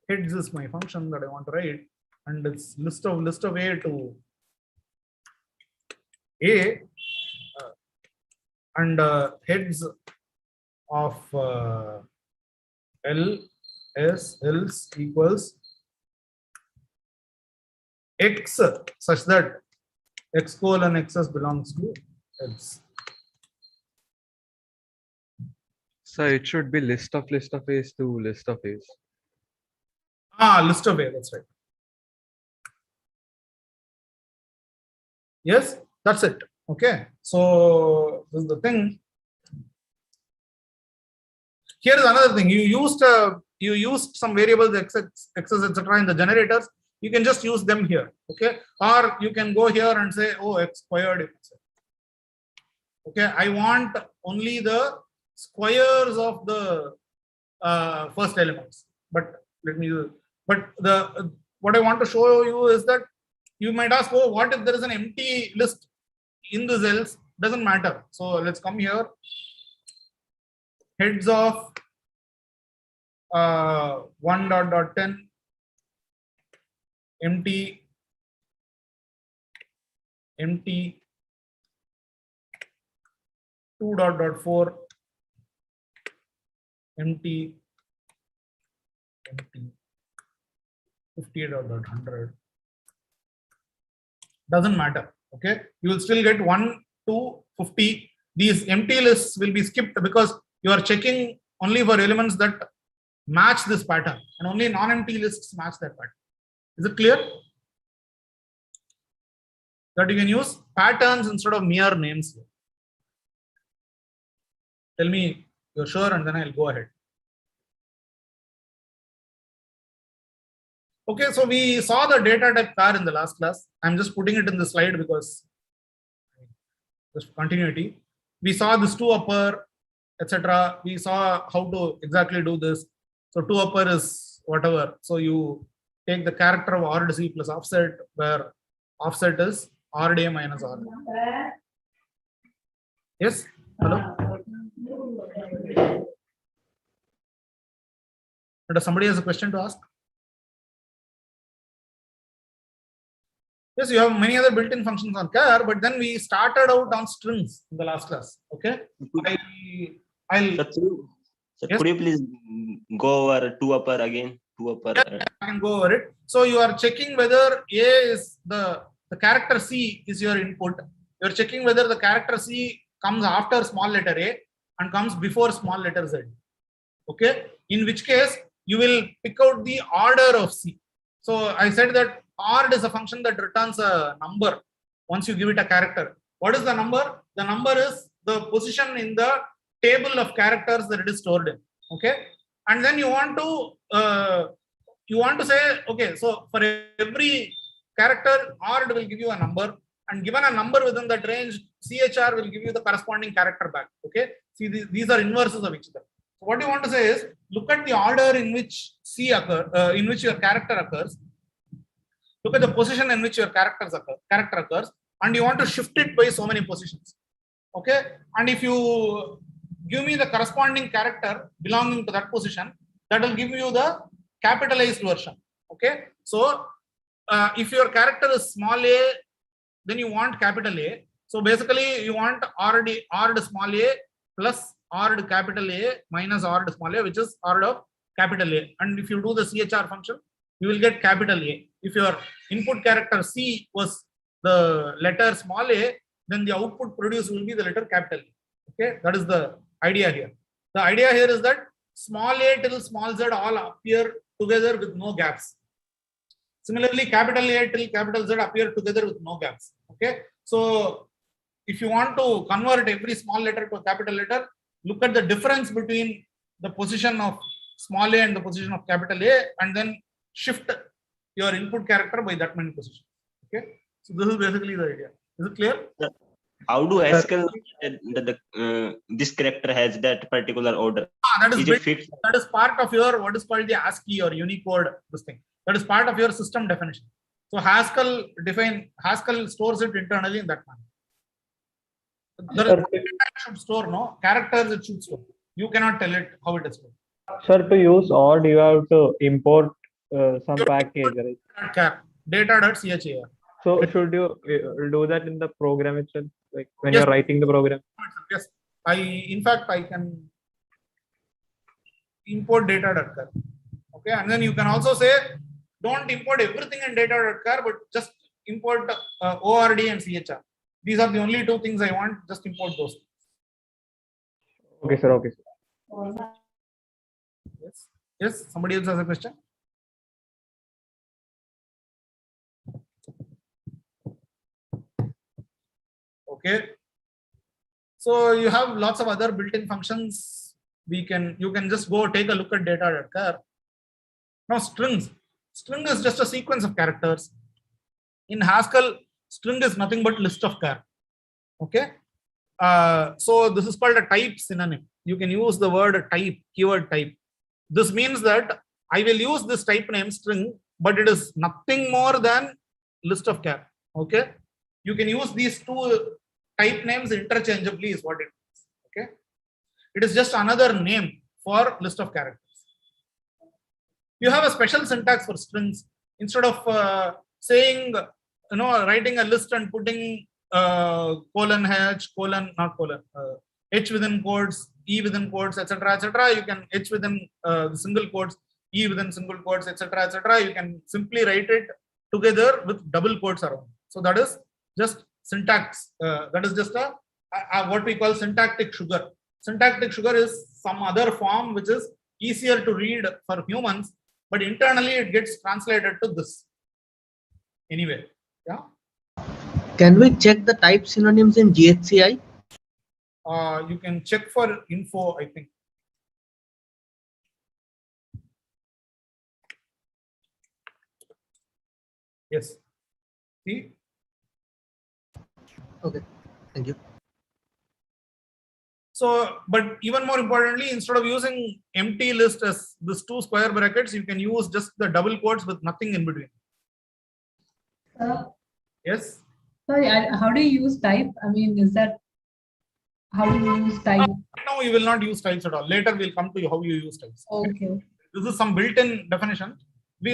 Speaker 1: heads is my function that I want to write, and it's list of A to A. and heads of else equals x such that x colon xs belongs to else.
Speaker 4: So it should be list of A's to list of A's.
Speaker 1: List of A, that's right. Yes, that's it. Okay, so this is the thing. Here is another thing. You used some variables x's etc. in the generators. You can just use them here. Okay, or you can go here and say, oh, x squared. Okay, I want only the squares of the first elements. But let me. But what I want to show you is that you might ask, oh, what if there is an empty list in this else? Doesn't matter. So let's come here. Heads of 1.10 empty 2.4 empty 58.100. Doesn't matter. Okay, you will still get 1 to 50. These empty lists will be skipped because you are checking only for elements that match this pattern, and only non-empty lists match that pattern. Is it clear? That you can use patterns instead of mere names here. Tell me you're sure, and then I'll go ahead. Okay, so we saw the data type car in the last class. I'm just putting it in the slide because just continuity. We saw this 2 upper, etc. We saw how to exactly do this. So 2 upper is whatever. So you take the character of ORD C plus offset, where offset is ORD A minus ORD. Yes? Hello? Does somebody has a question to ask? Yes, you have many other built-in functions on char, but then we started out on strings in the last class. Okay.
Speaker 5: Could you please go over 2 upper again? 2 upper.
Speaker 1: Yeah, I can go over it. So you are checking whether A is the character C is your input. You are checking whether the character C comes after small letter A and comes before small letter Z. Okay. In which case you will pick out the order of C. So I said that ORD is a function that returns a number once you give it a character. What is the number? The number is the position in the table of characters that it is stored in. Okay, and then you want to say, okay, so for every character, ORD will give you a number, and given a number within that range, CHR will give you the corresponding character back. Okay, see, these are inverses of each other. So what you want to say is, look at the order in which in which your character occurs. Look at the position in which your character occurs, and you want to shift it by so many positions. Okay, and if you give me the corresponding character belonging to that position, that will give you the capitalized version. Okay, so if your character is small a, then you want capital A. So basically, you want ORD small a plus ORD capital A minus ORD small a, which is ORD of capital A. And if you do the CHR function, you will get capital A. If your input character C was the letter small a, then the output produced will be the letter capital A. Okay, that is the idea here. The idea here is that small a till small z all appear together with no gaps. Similarly, capital A till capital Z appear together with no gaps. Okay, so if you want to convert every small letter to a capital letter, look at the difference between the position of small a and the position of capital A, and then shift your input character by that many positions. Okay, so this is basically the idea. Is it clear?
Speaker 5: How do Haskell that this character has that particular order?
Speaker 1: That is part of your what is called the ASCII or Unicode. This thing that is part of your system definition. So Haskell stores it internally in that manner. It should store characters. It should store. You cannot tell it how it is stored.
Speaker 15: Sir, to use ORD, you have to import some package, right?
Speaker 1: Data.char.
Speaker 15: So should you do that in the program itself, like when you're writing the program?
Speaker 1: Yes, in fact, I can import data.char. Okay, and then you can also say, don't import everything in data.char, but just import ORD and CHR. These are the only two things I want. Just import those.
Speaker 15: Okay, sir. Okay, sir.
Speaker 1: Yes. Yes. Somebody else has a question. Okay. So you have lots of other built-in functions. You can just go take a look at data.char. Now strings. String is just a sequence of characters. In Haskell, string is nothing but list of char. Okay. So this is called a type synonym. You can use the word type, keyword type. This means that I will use this type name string, but it is nothing more than list of char. Okay. You can use these two type names interchangeably is what it is. Okay. It is just another name for list of characters. You have a special syntax for strings. Instead of saying, writing a list and putting colon H, colon, not colon, H within quotes, E within quotes, etc., etc. You can H within single quotes, E within single quotes, etc., etc. You can simply write it together with double quotes around. So that is just syntax. That is just a what we call syntactic sugar. Syntactic sugar is some other form which is easier to read for humans, but internally it gets translated to this. Anyway, yeah.
Speaker 16: Can we check the type synonyms in GHCI?
Speaker 1: You can check for info, I think. Yes. See?
Speaker 16: Okay, thank you.
Speaker 1: So, but even more importantly, instead of using empty list as this two square brackets, you can use just the double quotes with nothing in between. Yes.
Speaker 2: Sorry, how do you use type? I mean, is that how do you use type?
Speaker 1: No, you will not use types at all. Later we'll come to how you use types.
Speaker 2: Okay.
Speaker 1: This is some built-in definition.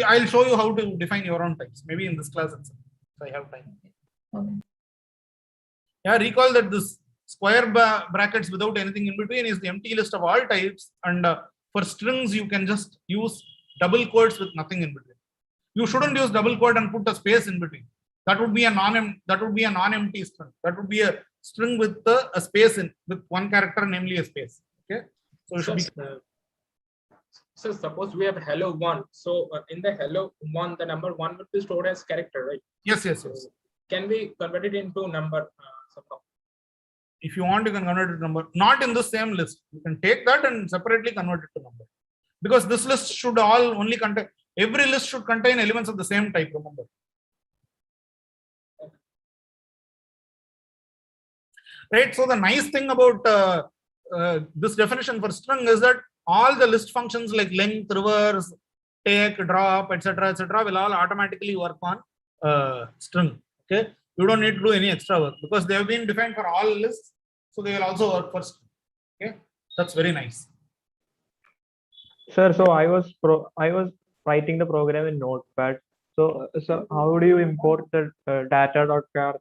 Speaker 1: I'll show you how to define your own types. Maybe in this class itself, if I have time.
Speaker 2: Okay.
Speaker 1: Yeah, recall that this square brackets without anything in between is the empty list of all types, and for strings you can just use double quotes with nothing in between. You shouldn't use double quote and put a space in between. That would be a non-empty string. That would be a string with a space in with one character, namely a space. Okay, so it should be.
Speaker 17: So suppose we have hello 1. So in the hello 1, the number 1 would be stored as character, right?
Speaker 1: Yes, yes, yes.
Speaker 17: Can we convert it into number somehow?
Speaker 1: If you want, you can convert it to number. Not in the same list. You can take that and separately convert it to number. Because this list should all only contain, every list should contain elements of the same type, remember. Right. So the nice thing about this definition for string is that all the list functions like length, reverse, take, drop, etc., will all automatically work on string. Okay. You don't need to do any extra work because they have been defined for all lists, so they will also work for string. Okay, that's very nice.
Speaker 15: Sir, so I was writing the program in Notepad. So how do you import the data.char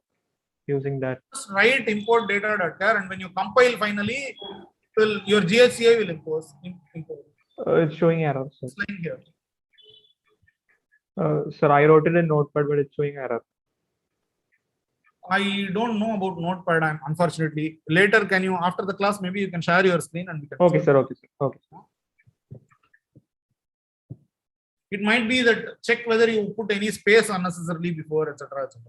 Speaker 15: using that?
Speaker 1: Just write import data.char, and when you compile finally, your GHCI will impose.
Speaker 15: It's showing error. Sir.
Speaker 1: This line here.
Speaker 15: Sir, I wrote it in Notepad, but it's showing error.
Speaker 1: I don't know about Notepad, unfortunately. Later, can you, after the class, maybe you can share your screen and we can.
Speaker 15: Okay, sir. Okay, sir. Okay.
Speaker 1: It might be that check whether you put any space unnecessarily before, etc., etc.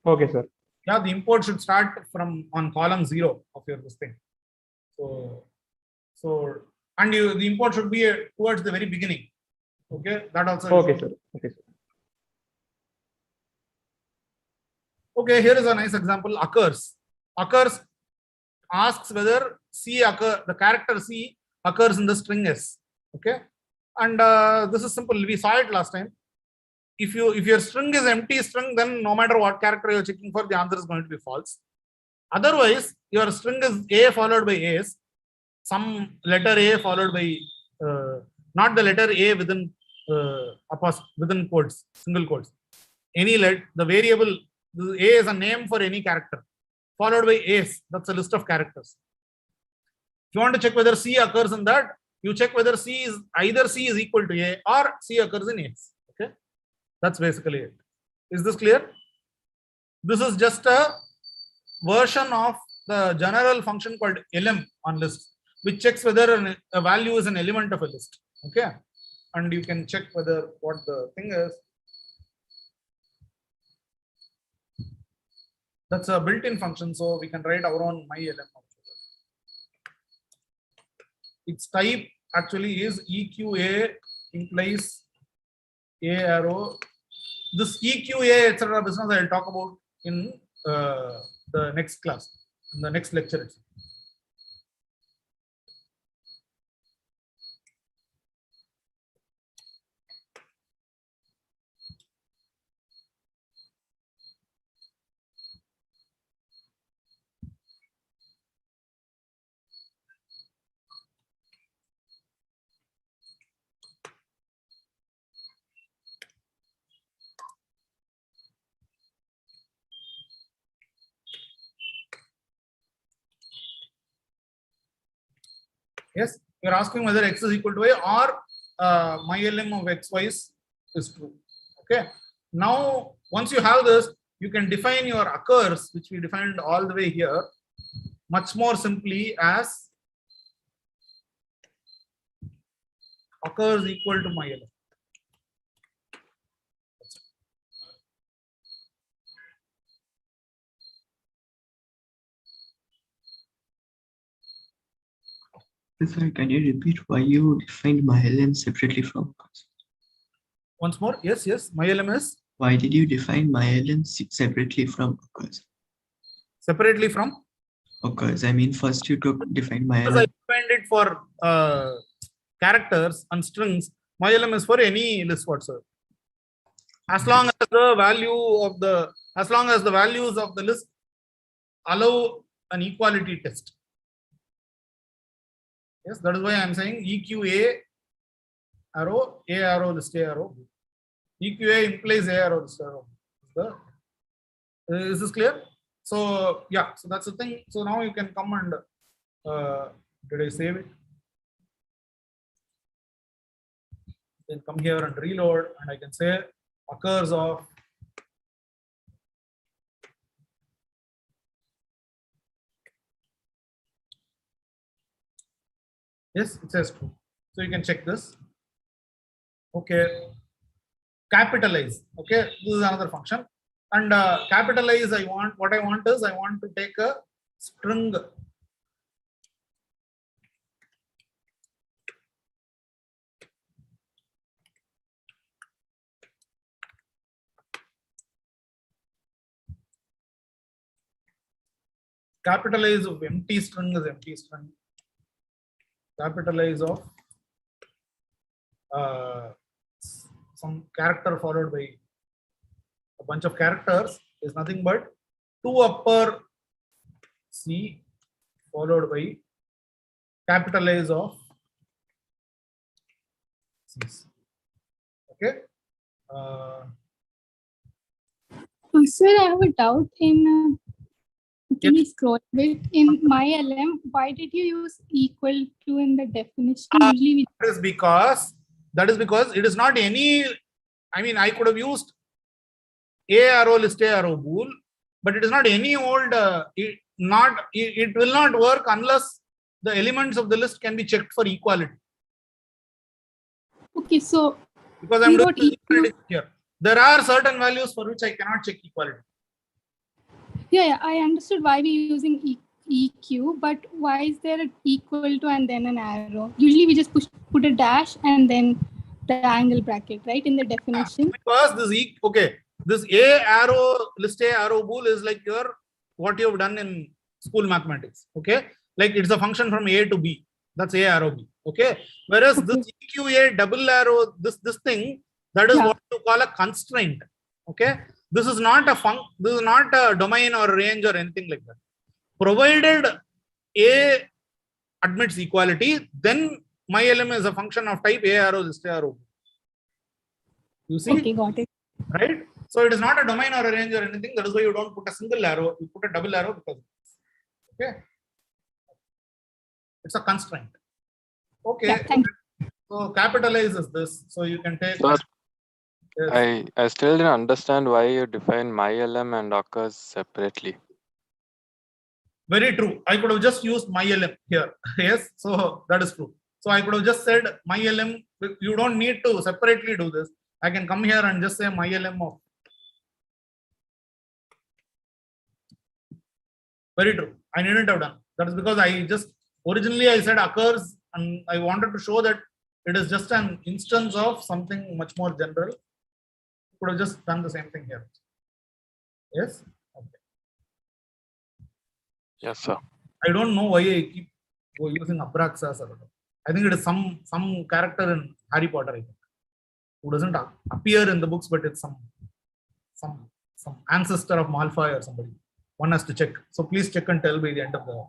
Speaker 15: Okay, sir.
Speaker 1: Yeah, the import should start from on column 0 of your this thing. So and the import should be towards the very beginning. Okay, that also.
Speaker 15: Okay, sir. Okay, sir.
Speaker 1: Okay, here is a nice example. Occurs. Occurs asks whether the character C occurs in the string S. Okay, and this is simple. We saw it last time. If your string is empty string, then no matter what character you're checking for, the answer is going to be false. Otherwise, your string is A followed by S, some letter A followed by not the letter A within within quotes, single quotes. Any the variable A is a name for any character, followed by S. That's a list of characters. you want to check whether C occurs in that, you check whether C is either C is equal to A or C occurs in X. Okay, that's basically it. Is this clear? This is just a version of the general function called lm on list, which checks whether a value is an element of a list. Okay, and you can check whether what the thing is. That's a built-in function, so we can write our own mylm. Its type actually is EQA implies A arrow. This EQA etc. business I will talk about in the next class, in the next lecture itself. Yes, you are asking whether x is equal to y or mylm of xy is true. Okay. Now, once you have this, you can define your occurs, which we defined all the way here, much more simply as occurs equal to mylm.
Speaker 6: Sir, can you repeat why you defined mylm separately from occurs?
Speaker 1: Once more, yes, mylm is.
Speaker 6: Why did you define mylm separately from occurs?
Speaker 1: Separately from?
Speaker 6: Occurs. I mean, first you defined
Speaker 1: Because
Speaker 6: mylm.
Speaker 1: I defined it for characters and strings. Mylm is for any list whatsoever. As long as the values of the list allow an equality test. Yes, that is why I am saying EQA arrow, A arrow, list A arrow. EQA implies A arrow, list arrow. Is this clear? So yeah, so that's the thing. So now you can come and did I save it? Then come here and reload, and I can say occurs of yes, it says true. So you can check this. Okay, capitalize. Okay, this is another function. And capitalize, I want to take a string. Capitalize of empty string is empty string. Capitalize of some character followed by a bunch of characters is nothing but 2 upper C followed by capitalize of C's. Okay.
Speaker 18: Sir, I have a doubt in can you scroll a bit in mylm? Why did you use equal to in the definition? Usually
Speaker 1: that is because it is not any. I mean, I could have used A arrow list A arrow bool, but it is not any old. It will not work unless the elements of the list can be checked for equality.
Speaker 18: Okay, so
Speaker 1: because I'm doing equality here, there are certain values for which I cannot check equality.
Speaker 18: Yeah, I understood why we're using EQ, but why is there an equal to and then an arrow? Usually we just put a dash and then the angle bracket, right, in the definition.
Speaker 1: Because this A arrow list A arrow bool is like what you have done in school mathematics. Okay, like it's a function from A to B. That's A arrow B. Okay, whereas this EQA double arrow, this thing, that is what you call a constraint. Okay. This is not a domain or range or anything like that. Provided A admits equality, then mylm is a function of type A arrow list A arrow. You see?
Speaker 18: Okay, got it.
Speaker 1: Right? So it is not a domain or a range or anything. That is why you don't put a single arrow, you put a double arrow because okay. It's a constraint. Okay.
Speaker 18: Yeah, thank you.
Speaker 1: So capitalize is this. So you can take.
Speaker 10: Sir,
Speaker 1: Yes.
Speaker 10: I still didn't understand why you define mylm and occurs separately.
Speaker 1: Very true. I could have just used mylm here. Yes, so that is true. So I could have just said mylm. You don't need to separately do this. I can come here and just say mylm of. Very true. I needn't have done. That is because I just originally I said occurs, and I wanted to show that it is just an instance of something much more general. Could have just done the same thing here. Yes. Okay.
Speaker 10: Yes, sir.
Speaker 1: I don't know why I keep using Abraxas. I think it is some character in Harry Potter, I think, who doesn't appear in the books, but it's some ancestor of Malfoy or somebody. One has to check. So please check and tell by the end of the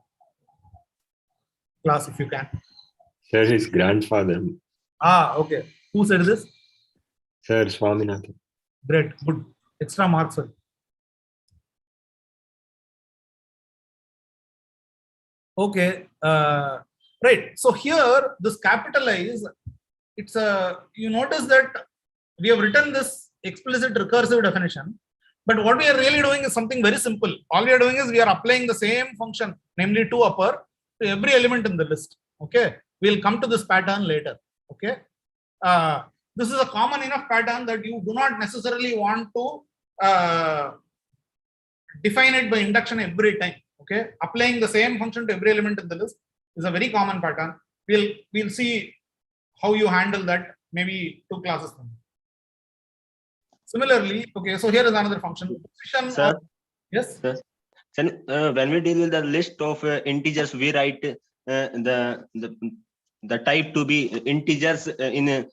Speaker 1: class if you can.
Speaker 9: Sir, his grandfather.
Speaker 1: Okay. Who said this?
Speaker 9: Sir, Swaminathan.
Speaker 1: Great. Good. Extra marks for you. Okay. Right. So here, this capitalize, it's you notice that we have written this explicit recursive definition, but what we are really doing is something very simple. All we are doing is we are applying the same function, namely toUpper, to every element in the list. Okay. We'll come to this pattern later. Okay. This is a common enough pattern that you do not necessarily want to define it by induction every time. Okay, applying the same function to every element in the list is a very common pattern. We'll see how you handle that maybe 2 classes from now. Similarly, okay, so here is another function.
Speaker 5: Sir,
Speaker 1: yes.
Speaker 5: Sir. When we deal with the list of integers, we write the type to be integers in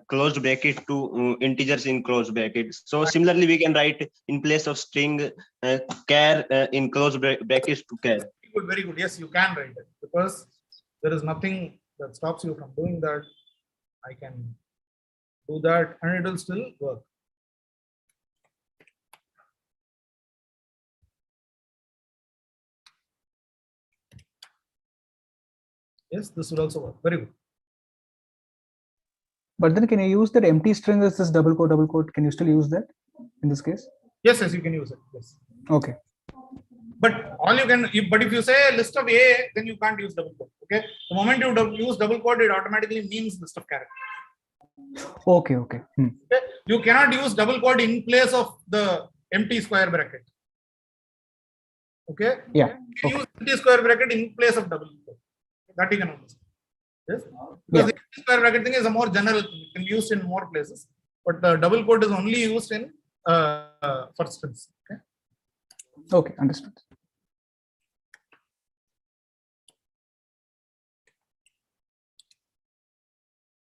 Speaker 5: closed bracket to integers in closed bracket. So similarly, we can write in place of string char in closed brackets to char.
Speaker 1: Very good. Yes, you can write it because there is nothing that stops you from doing that. I can do that and it will still work. Yes, this will also work. Very good.
Speaker 12: But then can you use that empty string as this double quote? Can you still use that in this case?
Speaker 1: Yes, you can use it. Yes.
Speaker 12: Okay.
Speaker 1: But all you can, but if you say list of A, then you can't use double quote. Okay. The moment you use double quote, it automatically means list of characters.
Speaker 12: Okay.
Speaker 1: Okay. You cannot use double quote in place of the empty square bracket. Okay.
Speaker 12: Yeah.
Speaker 1: You can use empty square bracket in place of double quote. That you can understand. Yes. Because the empty square bracket thing is a more general thing. It can be used in more places. But the double quote is only used in for strings. Okay.
Speaker 12: Okay, understood.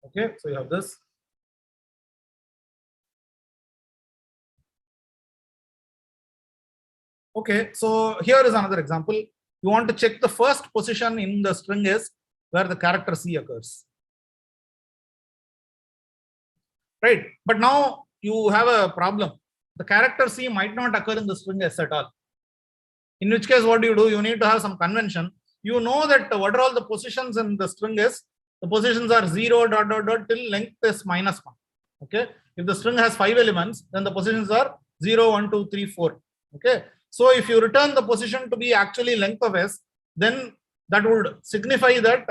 Speaker 1: Okay, so you have this. Okay, so here is another example. You want to check the first position in the string is where the character C occurs. Right, but now you have a problem. The character C might not occur in the string S at all. In which case, what do? You need to have some convention. You know that what are all the positions in the string is? The positions are 0, ... till length is -1. Okay. If the string has 5 elements, then the positions are 0, 1, 2, 3, 4. Okay. So if you return the position to be actually length of S, then that would signify that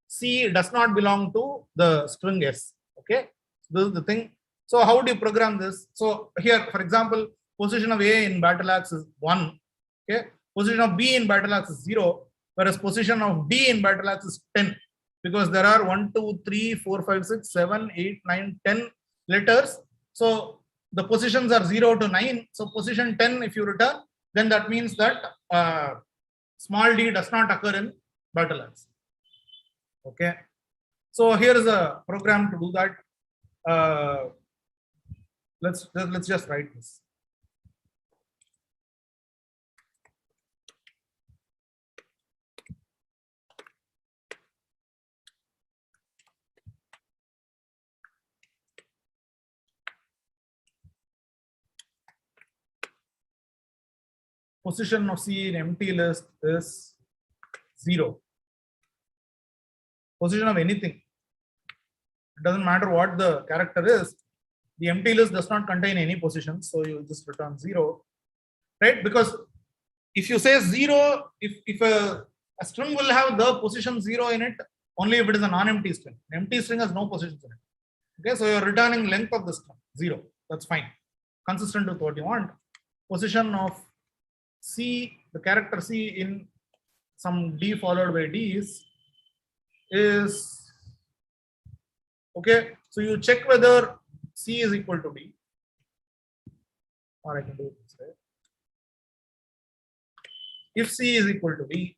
Speaker 1: C does not belong to the string S. Okay. This is the thing. So how do you program this? So here, for example, position of A in battle axe is 1. Okay. Position of B in battle axe is 0, whereas position of D in battle axe is 10. Because there are 1, 2, 3, 4, 5, 6, 7, 8, 9, 10 letters. So the positions are 0 to 9. So position 10, if you return, then that means that small d does not occur in battle axe. Okay. So here is a program to do that. Let's just write this. Position of C in empty list is 0. position of anything. It doesn't matter what the character is. The empty list does not contain any positions, so you just return 0, right? Because if you say 0, if a string will have the position 0 in it only if it is a non-empty string. An empty string has no positions in it. Okay, so you're returning length of the string 0. That's fine, consistent with what you want. Position of C, the character C in some D followed by D is okay. So you check whether C is equal to D, or I can do it this way. If C is equal to D,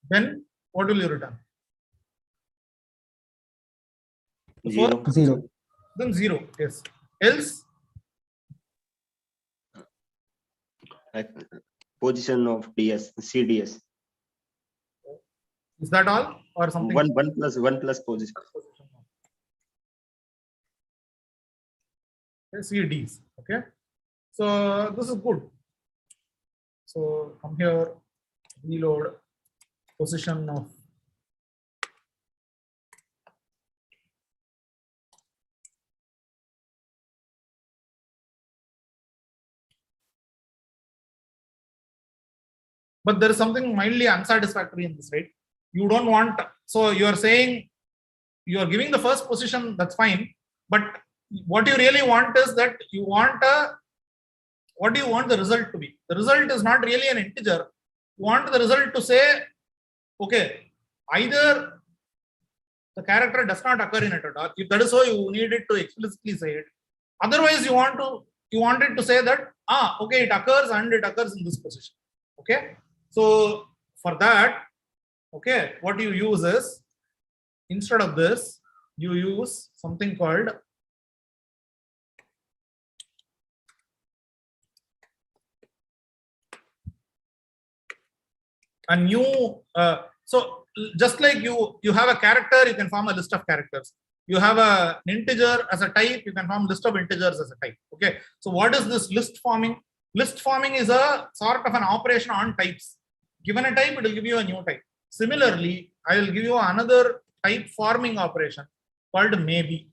Speaker 1: then what will you return?
Speaker 5: 0.
Speaker 12: 0.
Speaker 1: Then 0. Yes. Else,
Speaker 5: Position of DS, CDS.
Speaker 1: is that all or something?
Speaker 5: 1 plus position.
Speaker 1: Okay, CDs. Okay. So this is good. So from here, reload position of but there is something mildly unsatisfactory in this, right? You don't want, so you are saying you are giving the first position, that's fine, but what you really want is that you want what do you want the result to be? The result is not really an integer. You want the result to say, okay, either the character does not occur in it at all. If that is so, you need it to explicitly say it. Otherwise, you want it to say that okay, it occurs and it occurs in this position. Okay. So for that, okay, what you use is, instead of this, you use something called a new, so just like you have a character, you can form a list of characters. You have an integer as a type, you can form list of integers as a type. Okay. So what is this list forming? List forming is a sort of an operation on types. Given a type, it will give you a new type. Similarly, I will give you another type forming operation called maybe.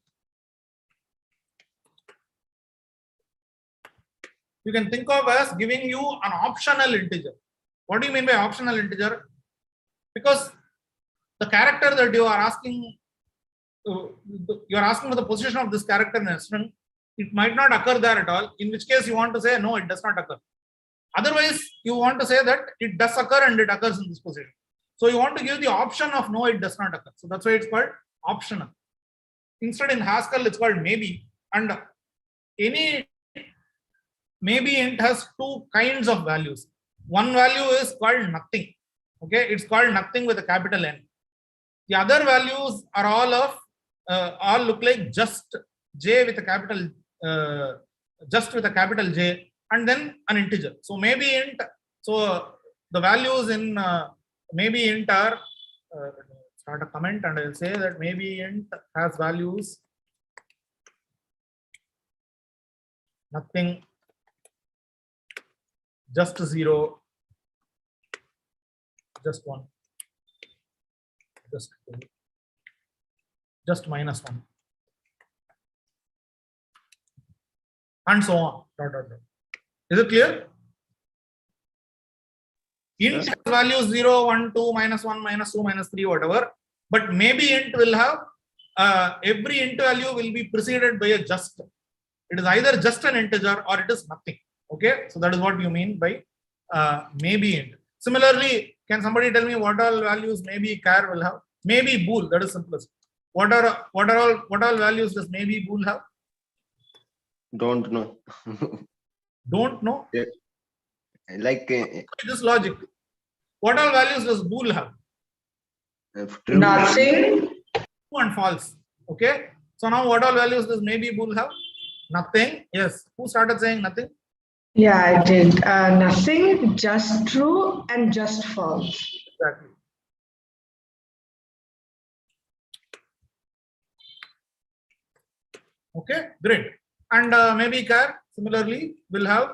Speaker 1: You can think of as giving you an optional integer. What do you mean by optional integer? Because the character that you are asking for the position of this character in a string, it might not occur there at all, in which case you want to say no, it does not occur. Otherwise, you want to say that it does occur and it occurs in this position. So you want to give the option of no, it does not occur. So that's why it's called optional. Instead, in Haskell, it's called maybe. And any maybe int has two kinds of values. One value is called nothing. Okay, it's called nothing with a capital N. The other values are all look like just J with a capital just with a capital J and then an integer. So maybe int. So the values in maybe int are start a comment and I'll say that maybe int has values nothing, just 0, just 1, just 2, just -1, and so on. Is it clear? Int has values 0, 1, 2, -1, -2, -3, whatever. But maybe int will have every int value will be preceded by a just. It is either just an integer or it is nothing. Okay, so that is what you mean by maybe int. Similarly, can somebody tell me what all values maybe char will have? Maybe bool, that is simplest. What all values does maybe bool have?
Speaker 5: Don't know.
Speaker 1: Don't know?
Speaker 5: Yeah. Like
Speaker 1: this logic. What all values does bool have?
Speaker 19: Nothing.
Speaker 1: True and false. Okay. So now what all values does maybe bool have? Nothing. Yes. Who started saying nothing?
Speaker 19: Yeah, I did. Nothing, just true, and just false.
Speaker 1: Exactly. Okay, great. And maybe char similarly will have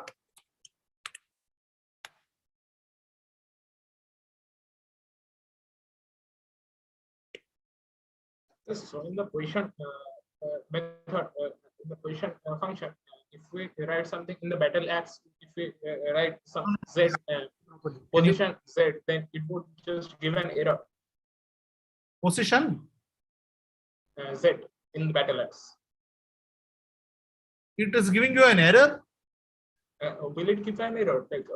Speaker 17: Yes, so in the position method, in the position function, if we write something in the battle axe, if we write some z position z, then it would just give an error.
Speaker 1: Position
Speaker 17: Z in the battle axe.
Speaker 1: it is giving you an error.
Speaker 17: Will it give an error? Like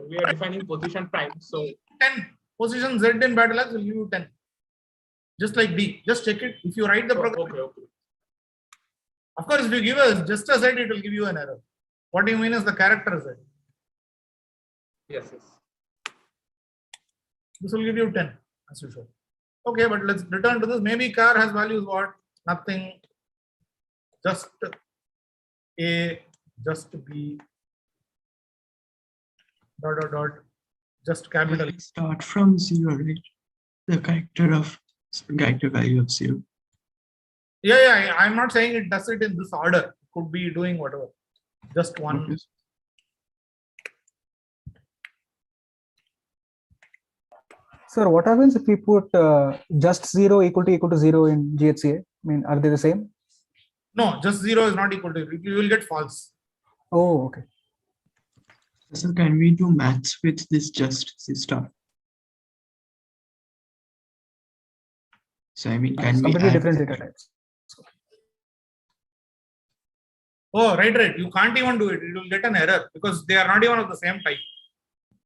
Speaker 17: we are defining position prime, so
Speaker 1: 10 position Z in battle axe will give you 10. Just like D. Just check it. If you write the program.
Speaker 17: okay.
Speaker 1: Of course, if you give us just a Z, it will give you an error. What do you mean is the character Z?
Speaker 17: Yes.
Speaker 1: This will give you 10 as usual. Okay, but let's return to this. Maybe car has values what? Nothing. Just A, just B, dot, just capital.
Speaker 6: Start from 0, right? The character value of 0.
Speaker 1: Yeah. I'm not saying it does it in this order. It could be doing whatever. Just one.
Speaker 6: Okay.
Speaker 12: Sir, what happens if we put just 0 equal to 0 in GHCA? I mean, are they the same?
Speaker 1: No, just 0 is not equal to 0. You will get false.
Speaker 12: Oh, okay.
Speaker 6: So can we do maths with this just C star? So I mean, can we
Speaker 12: completely
Speaker 6: add
Speaker 12: different data types?
Speaker 1: Oh, right. You can't even do it. It will get an error because they are not even of the same type.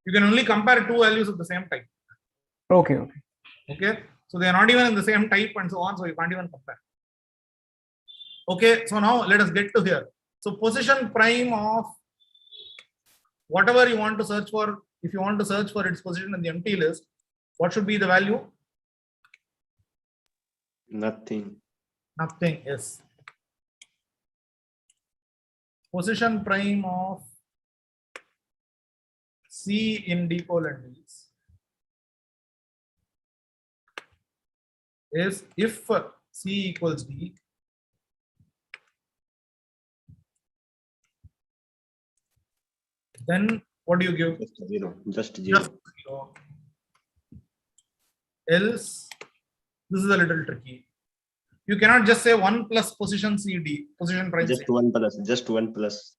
Speaker 1: You can only compare two values of the same type.
Speaker 12: Okay.
Speaker 1: So they are not even in the same type and so on. So you can't even compare. Okay. So now let us get to here. So position prime of whatever you want to search for. If you want to search for its position in the empty list, what should be the value?
Speaker 5: Nothing.
Speaker 1: Yes. Position prime of C in D colon D is if C equals D, then what do you give?
Speaker 5: Just zero.
Speaker 1: Else, this is a little tricky. You cannot just say 1 plus position CD, position prime.
Speaker 5: Just
Speaker 1: C.
Speaker 5: 1 plus.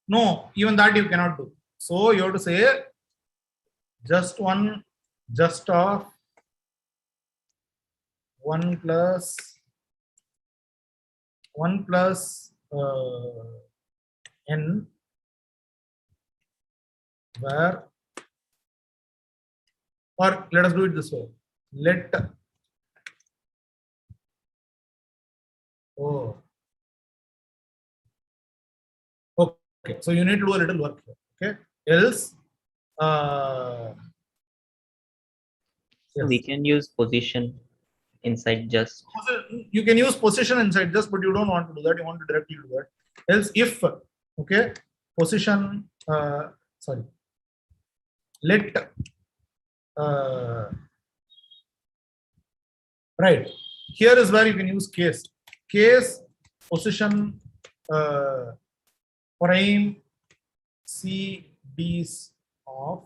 Speaker 1: No, even that you cannot do. So you have to say just 1, just of 1 plus n, where, or let us do it this way. Let okay, so you need to do a little work here. Okay, else
Speaker 7: so we can use position inside just.
Speaker 1: You can use position inside just, but you don't want to do that. You want to directly do that. Else, if position let right here is where you can use case position prime C D's of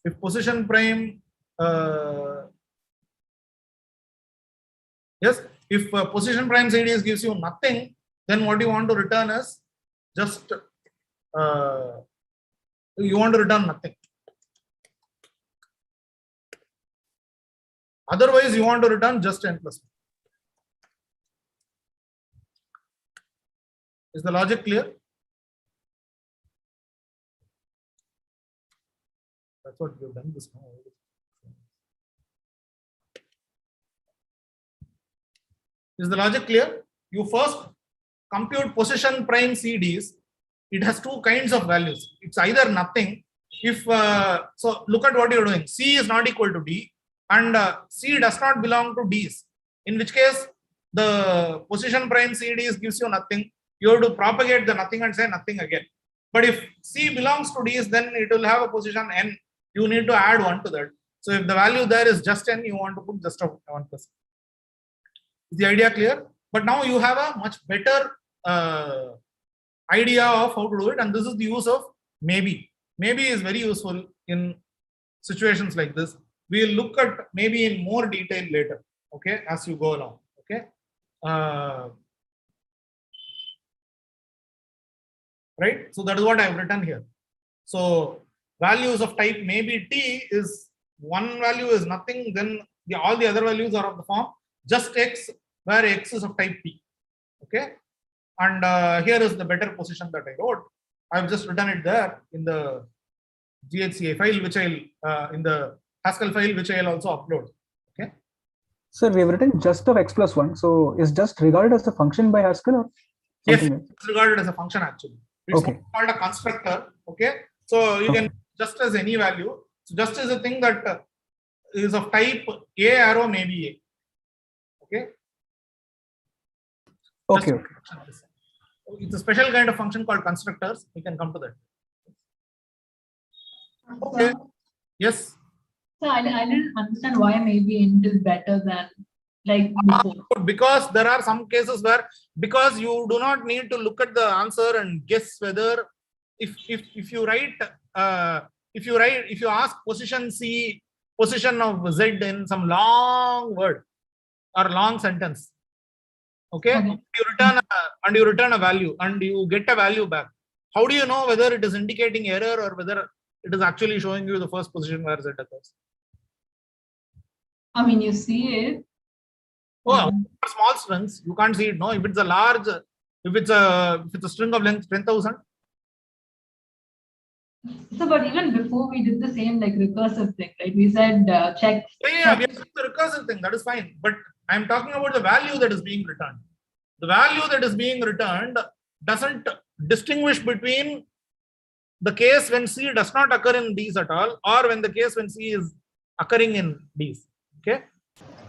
Speaker 1: if position prime if position prime CDS gives you nothing, then what you want to return is just you want to return nothing. Otherwise, you want to return just n plus 1. Is the logic clear? That's what we've done this now. Is the logic clear? You first compute position prime CDs. It has two kinds of values. It's either nothing. If so, look at what you're doing. C is not equal to D, and C does not belong to D's. In which case, the position prime CDs gives you nothing. You have to propagate the nothing and say nothing again. But if C belongs to D's, then it will have a position n. You need to add 1 to that. So if the value there is just n, you want to put just a 1 plus. Is the idea clear? But now you have a much better idea of how to do it, and this is the use of maybe. Maybe is very useful in situations like this. we'll look at maybe in more detail later, okay, as you go along, okay. Right, so that is what I have written here. So values of type maybe t is one value is nothing, then all the other values are of the form just x, where x is of type t, okay. And here is the better position that I wrote. I've just written it there in the GHCA file, which I'll in the Haskell file, which I'll also upload. Okay.
Speaker 12: Sir, we have written just of x plus 1. So is just regarded as a function by Haskell or something?
Speaker 1: Yes, it's regarded as a function actually. It's
Speaker 12: Okay.
Speaker 1: called a constructor. Okay. So you can just as any value. So just is a thing that is of type a arrow maybe a. Okay.
Speaker 12: Okay.
Speaker 1: Just it's a special kind of function called constructors. We can come to that. Okay. Yes.
Speaker 2: So I didn't understand why maybe int is better than like before.
Speaker 1: Because there are some cases where, because you do not need to look at the answer and guess whether if you write if you ask position C, position of Z in some long word or long sentence, okay, you return a value and you get a value back. How do you know whether it is indicating error or whether it is actually showing you the first position where Z occurs?
Speaker 2: I mean, you see it.
Speaker 1: Oh, small strings, you can't see it. No, if it's a large, if it's a string of length 10,000.
Speaker 2: So, but even before we did the same like recursive thing, right? We said check.
Speaker 1: Yeah, we have the recursive thing. That is fine. But I'm talking about the value that is being returned. The value that is being returned doesn't distinguish between the case when C does not occur in these at all, or when the case when C is occurring in these. Okay.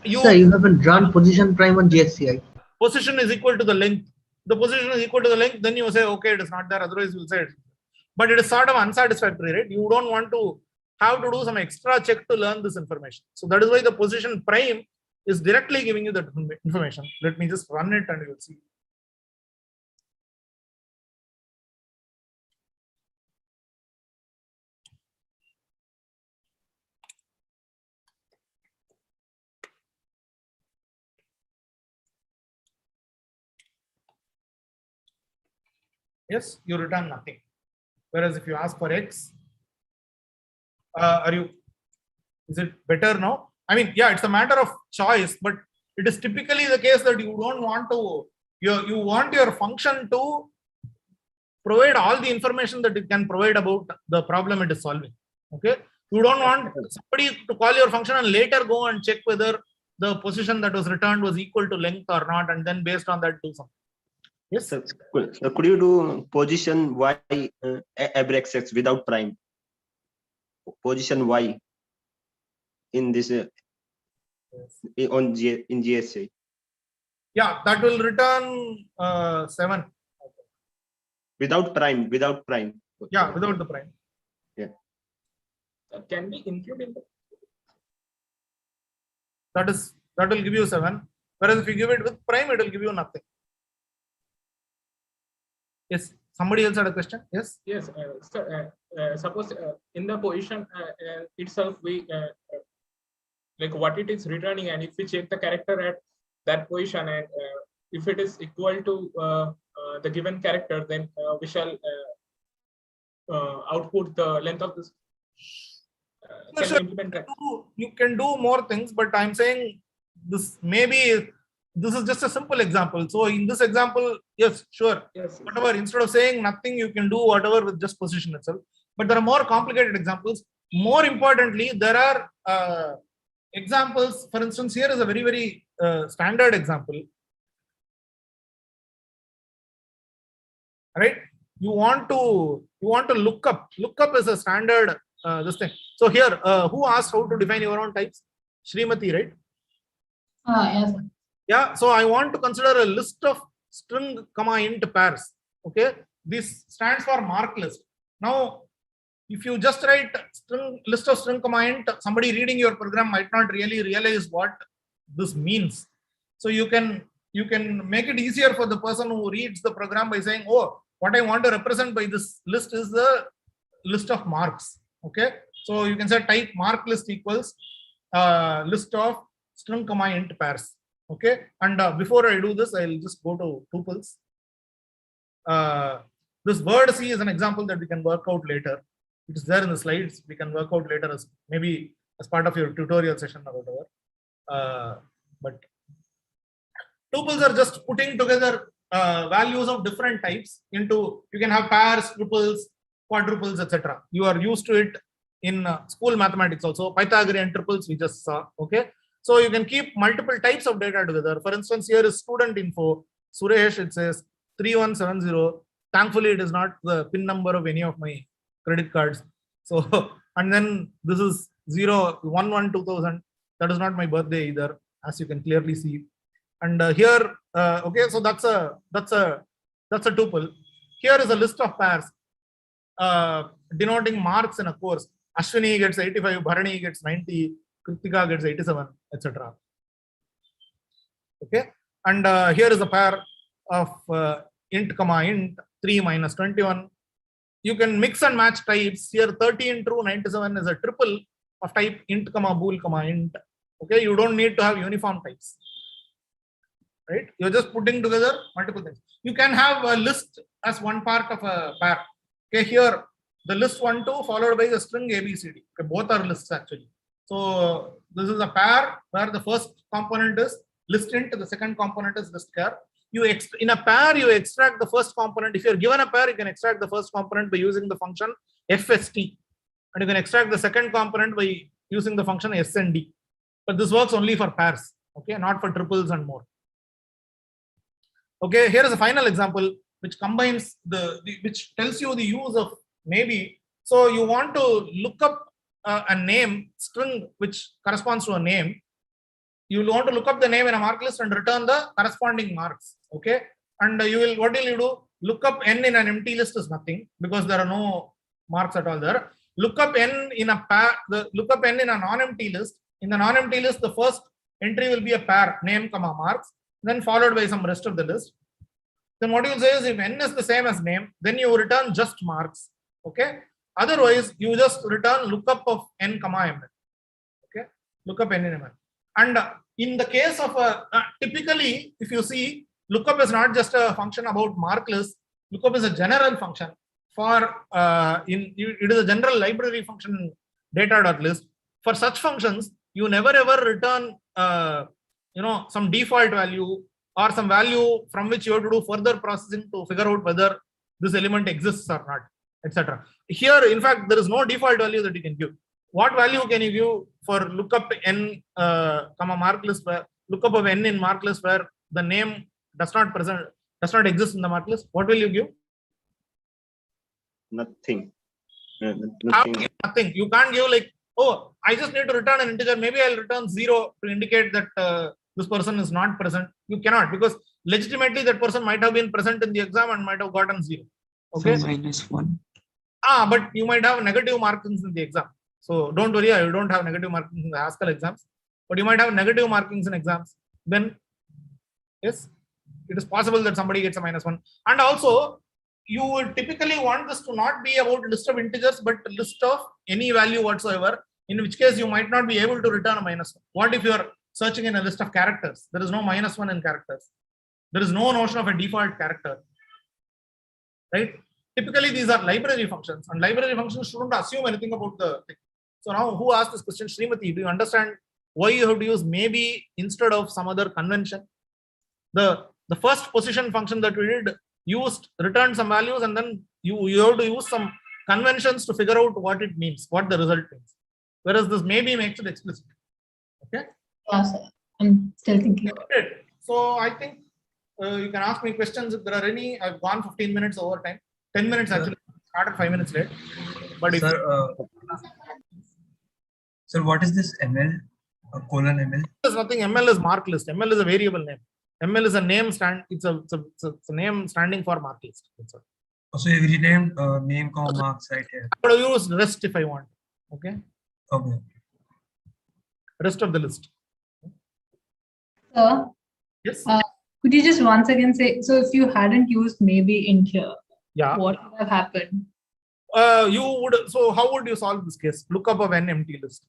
Speaker 16: Sir, you haven't drawn position prime on GHCI.
Speaker 1: Position is equal to the length. The position is equal to the length. Then you say, okay, it is not there. Otherwise, you will say it. But it is sort of unsatisfactory, right? You don't want to have to do some extra check to learn this information. So that is why the position prime is directly giving you that information. Let me just run it and you will see. Yes, you return nothing. Whereas if you ask for X, is it better now? I mean, yeah, it's a matter of choice, but it is typically the case that you don't want to, you want your function to provide all the information that it can provide about the problem it is solving. Okay. You don't want somebody to call your function and later go and check whether the position that was returned was equal to length or not, and then based on that do something. Yes.
Speaker 5: So could you do position Y abrex X without prime? Position Y in this in GSA.
Speaker 1: Yeah, that will return 7.
Speaker 5: Without prime.
Speaker 1: Yeah, without the prime.
Speaker 5: Yeah.
Speaker 17: Can we include in
Speaker 1: that will give you 7. Whereas if you give it with prime, it will give you nothing. Yes. Somebody else had a question. Yes.
Speaker 17: Yes. Suppose in the position itself, we like what it is returning, and if we check the character at that position, and if it is equal to the given character, then we shall output the length of this.
Speaker 1: You can do more things, but I'm saying this maybe this is just a simple example. So in this example, yes, sure.
Speaker 17: Yes.
Speaker 1: Whatever, instead of saying nothing, you can do whatever with just position itself. But there are more complicated examples. More importantly, there are examples. For instance, here is a very, very standard example. Right? You want to look up. Look up is a standard this thing. So here, who asked how to define your own types? Srimati, right?
Speaker 2: Yes.
Speaker 1: Yeah, so I want to consider a list of string comma int pairs. Okay, this stands for mark list. Now, if you just write list of string comma int, somebody reading your program might not really realize what this means. So you can make it easier for the person who reads the program by saying, oh, what I want to represent by this list is the list of marks. Okay, so you can say type mark list equals list of string comma int pairs. Okay, and before I do this, I'll just go to tuples. This word C is an example that we can work out later. It is there in the slides. We can work out later as maybe as part of your tutorial session or whatever. But tuples are just putting together values of different types into. You can have pairs, triples, quadruples, etc. You are used to it in school mathematics also. Pythagorean triples we just saw. Okay, so you can keep multiple types of data together. For instance, here is student info. Suresh, it says 3170. Thankfully, it is not the PIN number of any of my credit cards. So, and then this is 0112000. That is not my birthday either, as you can clearly see. And here, okay, so that's a tuple. Here is a list of pairs denoting marks in a course. Ashwini gets 85, Bharani gets 90, Kritika gets 87, etc. Okay, and here is a pair of int comma int 3 minus 21. You can mix and match types. Here 13 true 97 is a triple of type int comma bool comma int. Okay, you don't need to have uniform types, right? You're just putting together multiple things. You can have a list as one part of a pair. Okay, here the list 1 2 followed by the string ABCD. Okay, both are lists actually. So this is a pair where the first component is list int, the second component is list char. In a pair, you extract the first component. If you're given a pair, you can extract the first component by using the function FST, and you can extract the second component by using the function SND. But this works only for pairs, okay, not for triples and more. Okay, here is a final example which combines which tells you the use of maybe. So you want to look up a name string which corresponds to a name. You will want to look up the name in a mark list and return the corresponding marks. Okay, and what will you do? Look up n in an empty list is nothing because there are no marks at all there. Look up n in a pair. Look up n in a non-empty list. In the non-empty list, the first entry will be a pair name comma marks, then followed by some rest of the list. Then what you will say is if n is the same as name, then you return just marks. Okay. Otherwise, you just return lookup of n comma m. Okay, lookup n in m. And in the case of typically, if you see, lookup is not just a function about mark list. Lookup is a general function for it is a general library function in data.list. For such functions, you never ever return some default value or some value from which you have to do further processing to figure out whether this element exists or not, etc. Here, in fact, there is no default value that you can give. What value can you give for lookup n comma mark list where lookup of n in mark list where the name does not exist in the mark list? What will you give?
Speaker 5: Nothing.
Speaker 1: Nothing. You can't give like, oh, I just need to return an integer. Maybe I'll return 0 to indicate that this person is not present. You cannot, because legitimately that person might have been present in the exam and might have gotten 0. Okay.
Speaker 6: So -1.
Speaker 1: But you might have negative markings in the exam. So don't worry, you don't have negative markings in the Haskell exams, but you might have negative markings in exams. Then yes, it is possible that somebody gets a -1. And also, you would typically want this to not be about list of integers, but list of any value whatsoever, in which case you might not be able to return a -1. What if you are searching in a list of characters? There is no -1 in characters. There is no notion of a default character, right? Typically, these are library functions, and library functions shouldn't assume anything about the thing. So now, who asked this question? Srimati, do you understand why you have to use maybe instead of some other convention? The first position function that we did used returned some values, and then you have to use some conventions to figure out what it means, what the result means. Whereas this maybe makes it explicit. Okay.
Speaker 2: Yes, I'm still thinking.
Speaker 1: So I think you can ask me questions if there are any. I've gone 15 minutes over time. 10 minutes actually. Started 5 minutes late. But if
Speaker 20: sir, what is this ML? Colon ML?
Speaker 1: There's nothing. ML is mark list. ML is a variable name. ML is a name it's a name standing for mark list.
Speaker 20: So you renamed name comma marks right here.
Speaker 1: I could use rest if I want. Okay.
Speaker 20: Okay.
Speaker 1: Rest of the list.
Speaker 2: Sir,
Speaker 1: yes.
Speaker 2: Could you just once again say, so if you hadn't used maybe in here,
Speaker 1: yeah,
Speaker 2: what would have happened?
Speaker 1: So how would you solve this case? Look up of an empty list.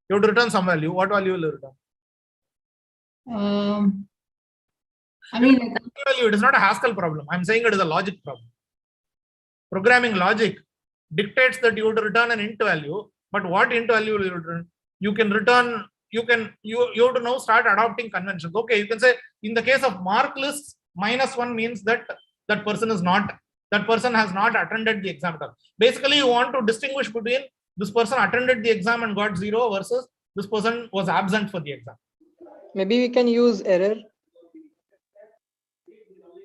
Speaker 1: You have to return some value. What value will you return?
Speaker 2: I mean, like,
Speaker 1: Value. It is not a Haskell problem. I'm saying it is a logic problem. Programming logic dictates that you have to return an int value, but what int value will you return? You can return. You have to now start adopting conventions. Okay, you can say in the case of mark lists, -1 means that that person has not attended the exam at all. Basically, you want to distinguish between this person attended the exam and got 0 versus this person was absent for the exam.
Speaker 8: Maybe we can use error.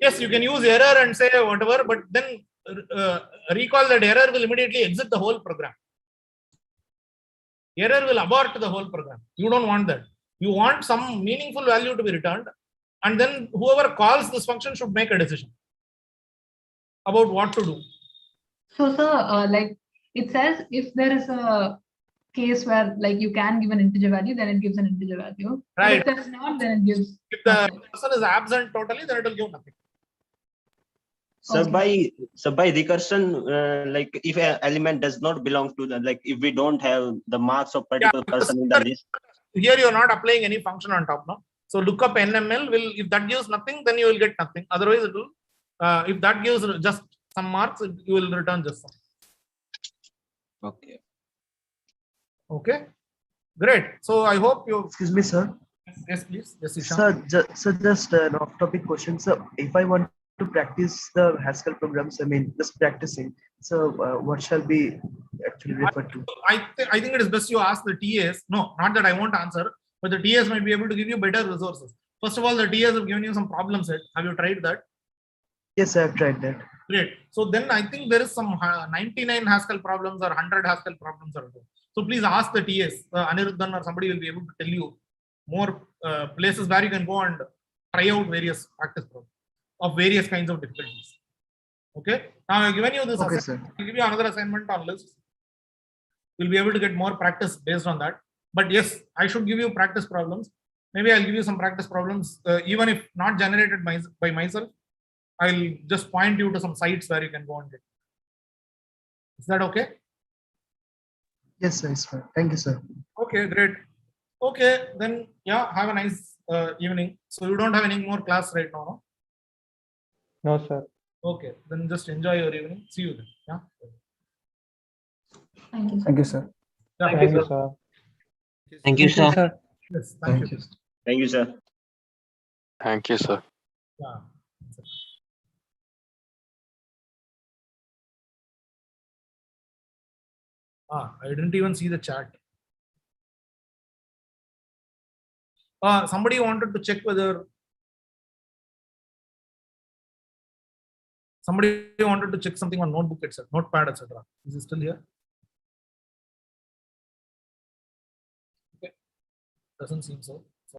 Speaker 1: Yes, you can use error and say whatever, but then recall that error will immediately exit the whole program. Error will abort the whole program. You don't want that. You want some meaningful value to be returned, and then whoever calls this function should make a decision about what to do.
Speaker 2: so sir, like it says, if there is a case where like you can give an integer value, then it gives an integer value. But
Speaker 1: Right.
Speaker 2: if there's not, then it gives.
Speaker 1: If the person is absent totally, then it will give nothing.
Speaker 5: So by recursion, like if an element does not belong to the, like if we don't have the marks of particular person in the list.
Speaker 1: Here you are not applying any function on top now. So lookup NML will, if that gives nothing, then you will get nothing. Otherwise, it will. If that gives just some marks, you will return just some.
Speaker 13: Okay.
Speaker 1: Okay. Great. So I hope you.
Speaker 21: Excuse me, sir.
Speaker 1: Yes, please. Yes, Ishan.
Speaker 21: Sir, just an off-topic question. So, if I want to practice the Haskell programs, I mean, just practicing. So, what shall be actually referred to?
Speaker 1: I think it is best you ask the TAs. No, not that I won't answer, but the TAs might be able to give you better resources. First of all, the TAs have given you some problem set. Have you tried that?
Speaker 21: Yes, I have tried that.
Speaker 1: Great. So then I think there is some 99 Haskell problems or 100 Haskell problems are there. So please ask the TAs. Aniruddhan or somebody will be able to tell you more places where you can go and try out various practice problems of various kinds of difficulties. Okay. Now I've given you this.
Speaker 21: Okay,
Speaker 1: assignment. I'll give you another assignment on lists. You'll be able to get more practice based on that. But yes, I should give you practice problems. Maybe I'll give you some practice problems, even if not generated by myself. I'll just point you to some sites where you can go and get. Is that okay?
Speaker 21: Yes, sir. It's fine. Thank you, sir.
Speaker 1: Okay, great. Okay, then yeah, have a nice evening. So you don't have any more class right now, no?
Speaker 15: No, sir.
Speaker 1: Okay, then just enjoy your evening. See you then. Yeah.
Speaker 2: Thank you.
Speaker 12: Thank you, sir.
Speaker 1: Yeah,
Speaker 15: Thank you, sir.
Speaker 5: Thank you, sir.
Speaker 1: Yes, thank you.
Speaker 5: Thank you, sir.
Speaker 10: Thank you, sir.
Speaker 1: Yeah. I didn't even see the chat. Somebody wanted to check whether somebody wanted to check something on notebook itself, notepad, etc. Is it still here? Okay. Doesn't seem so.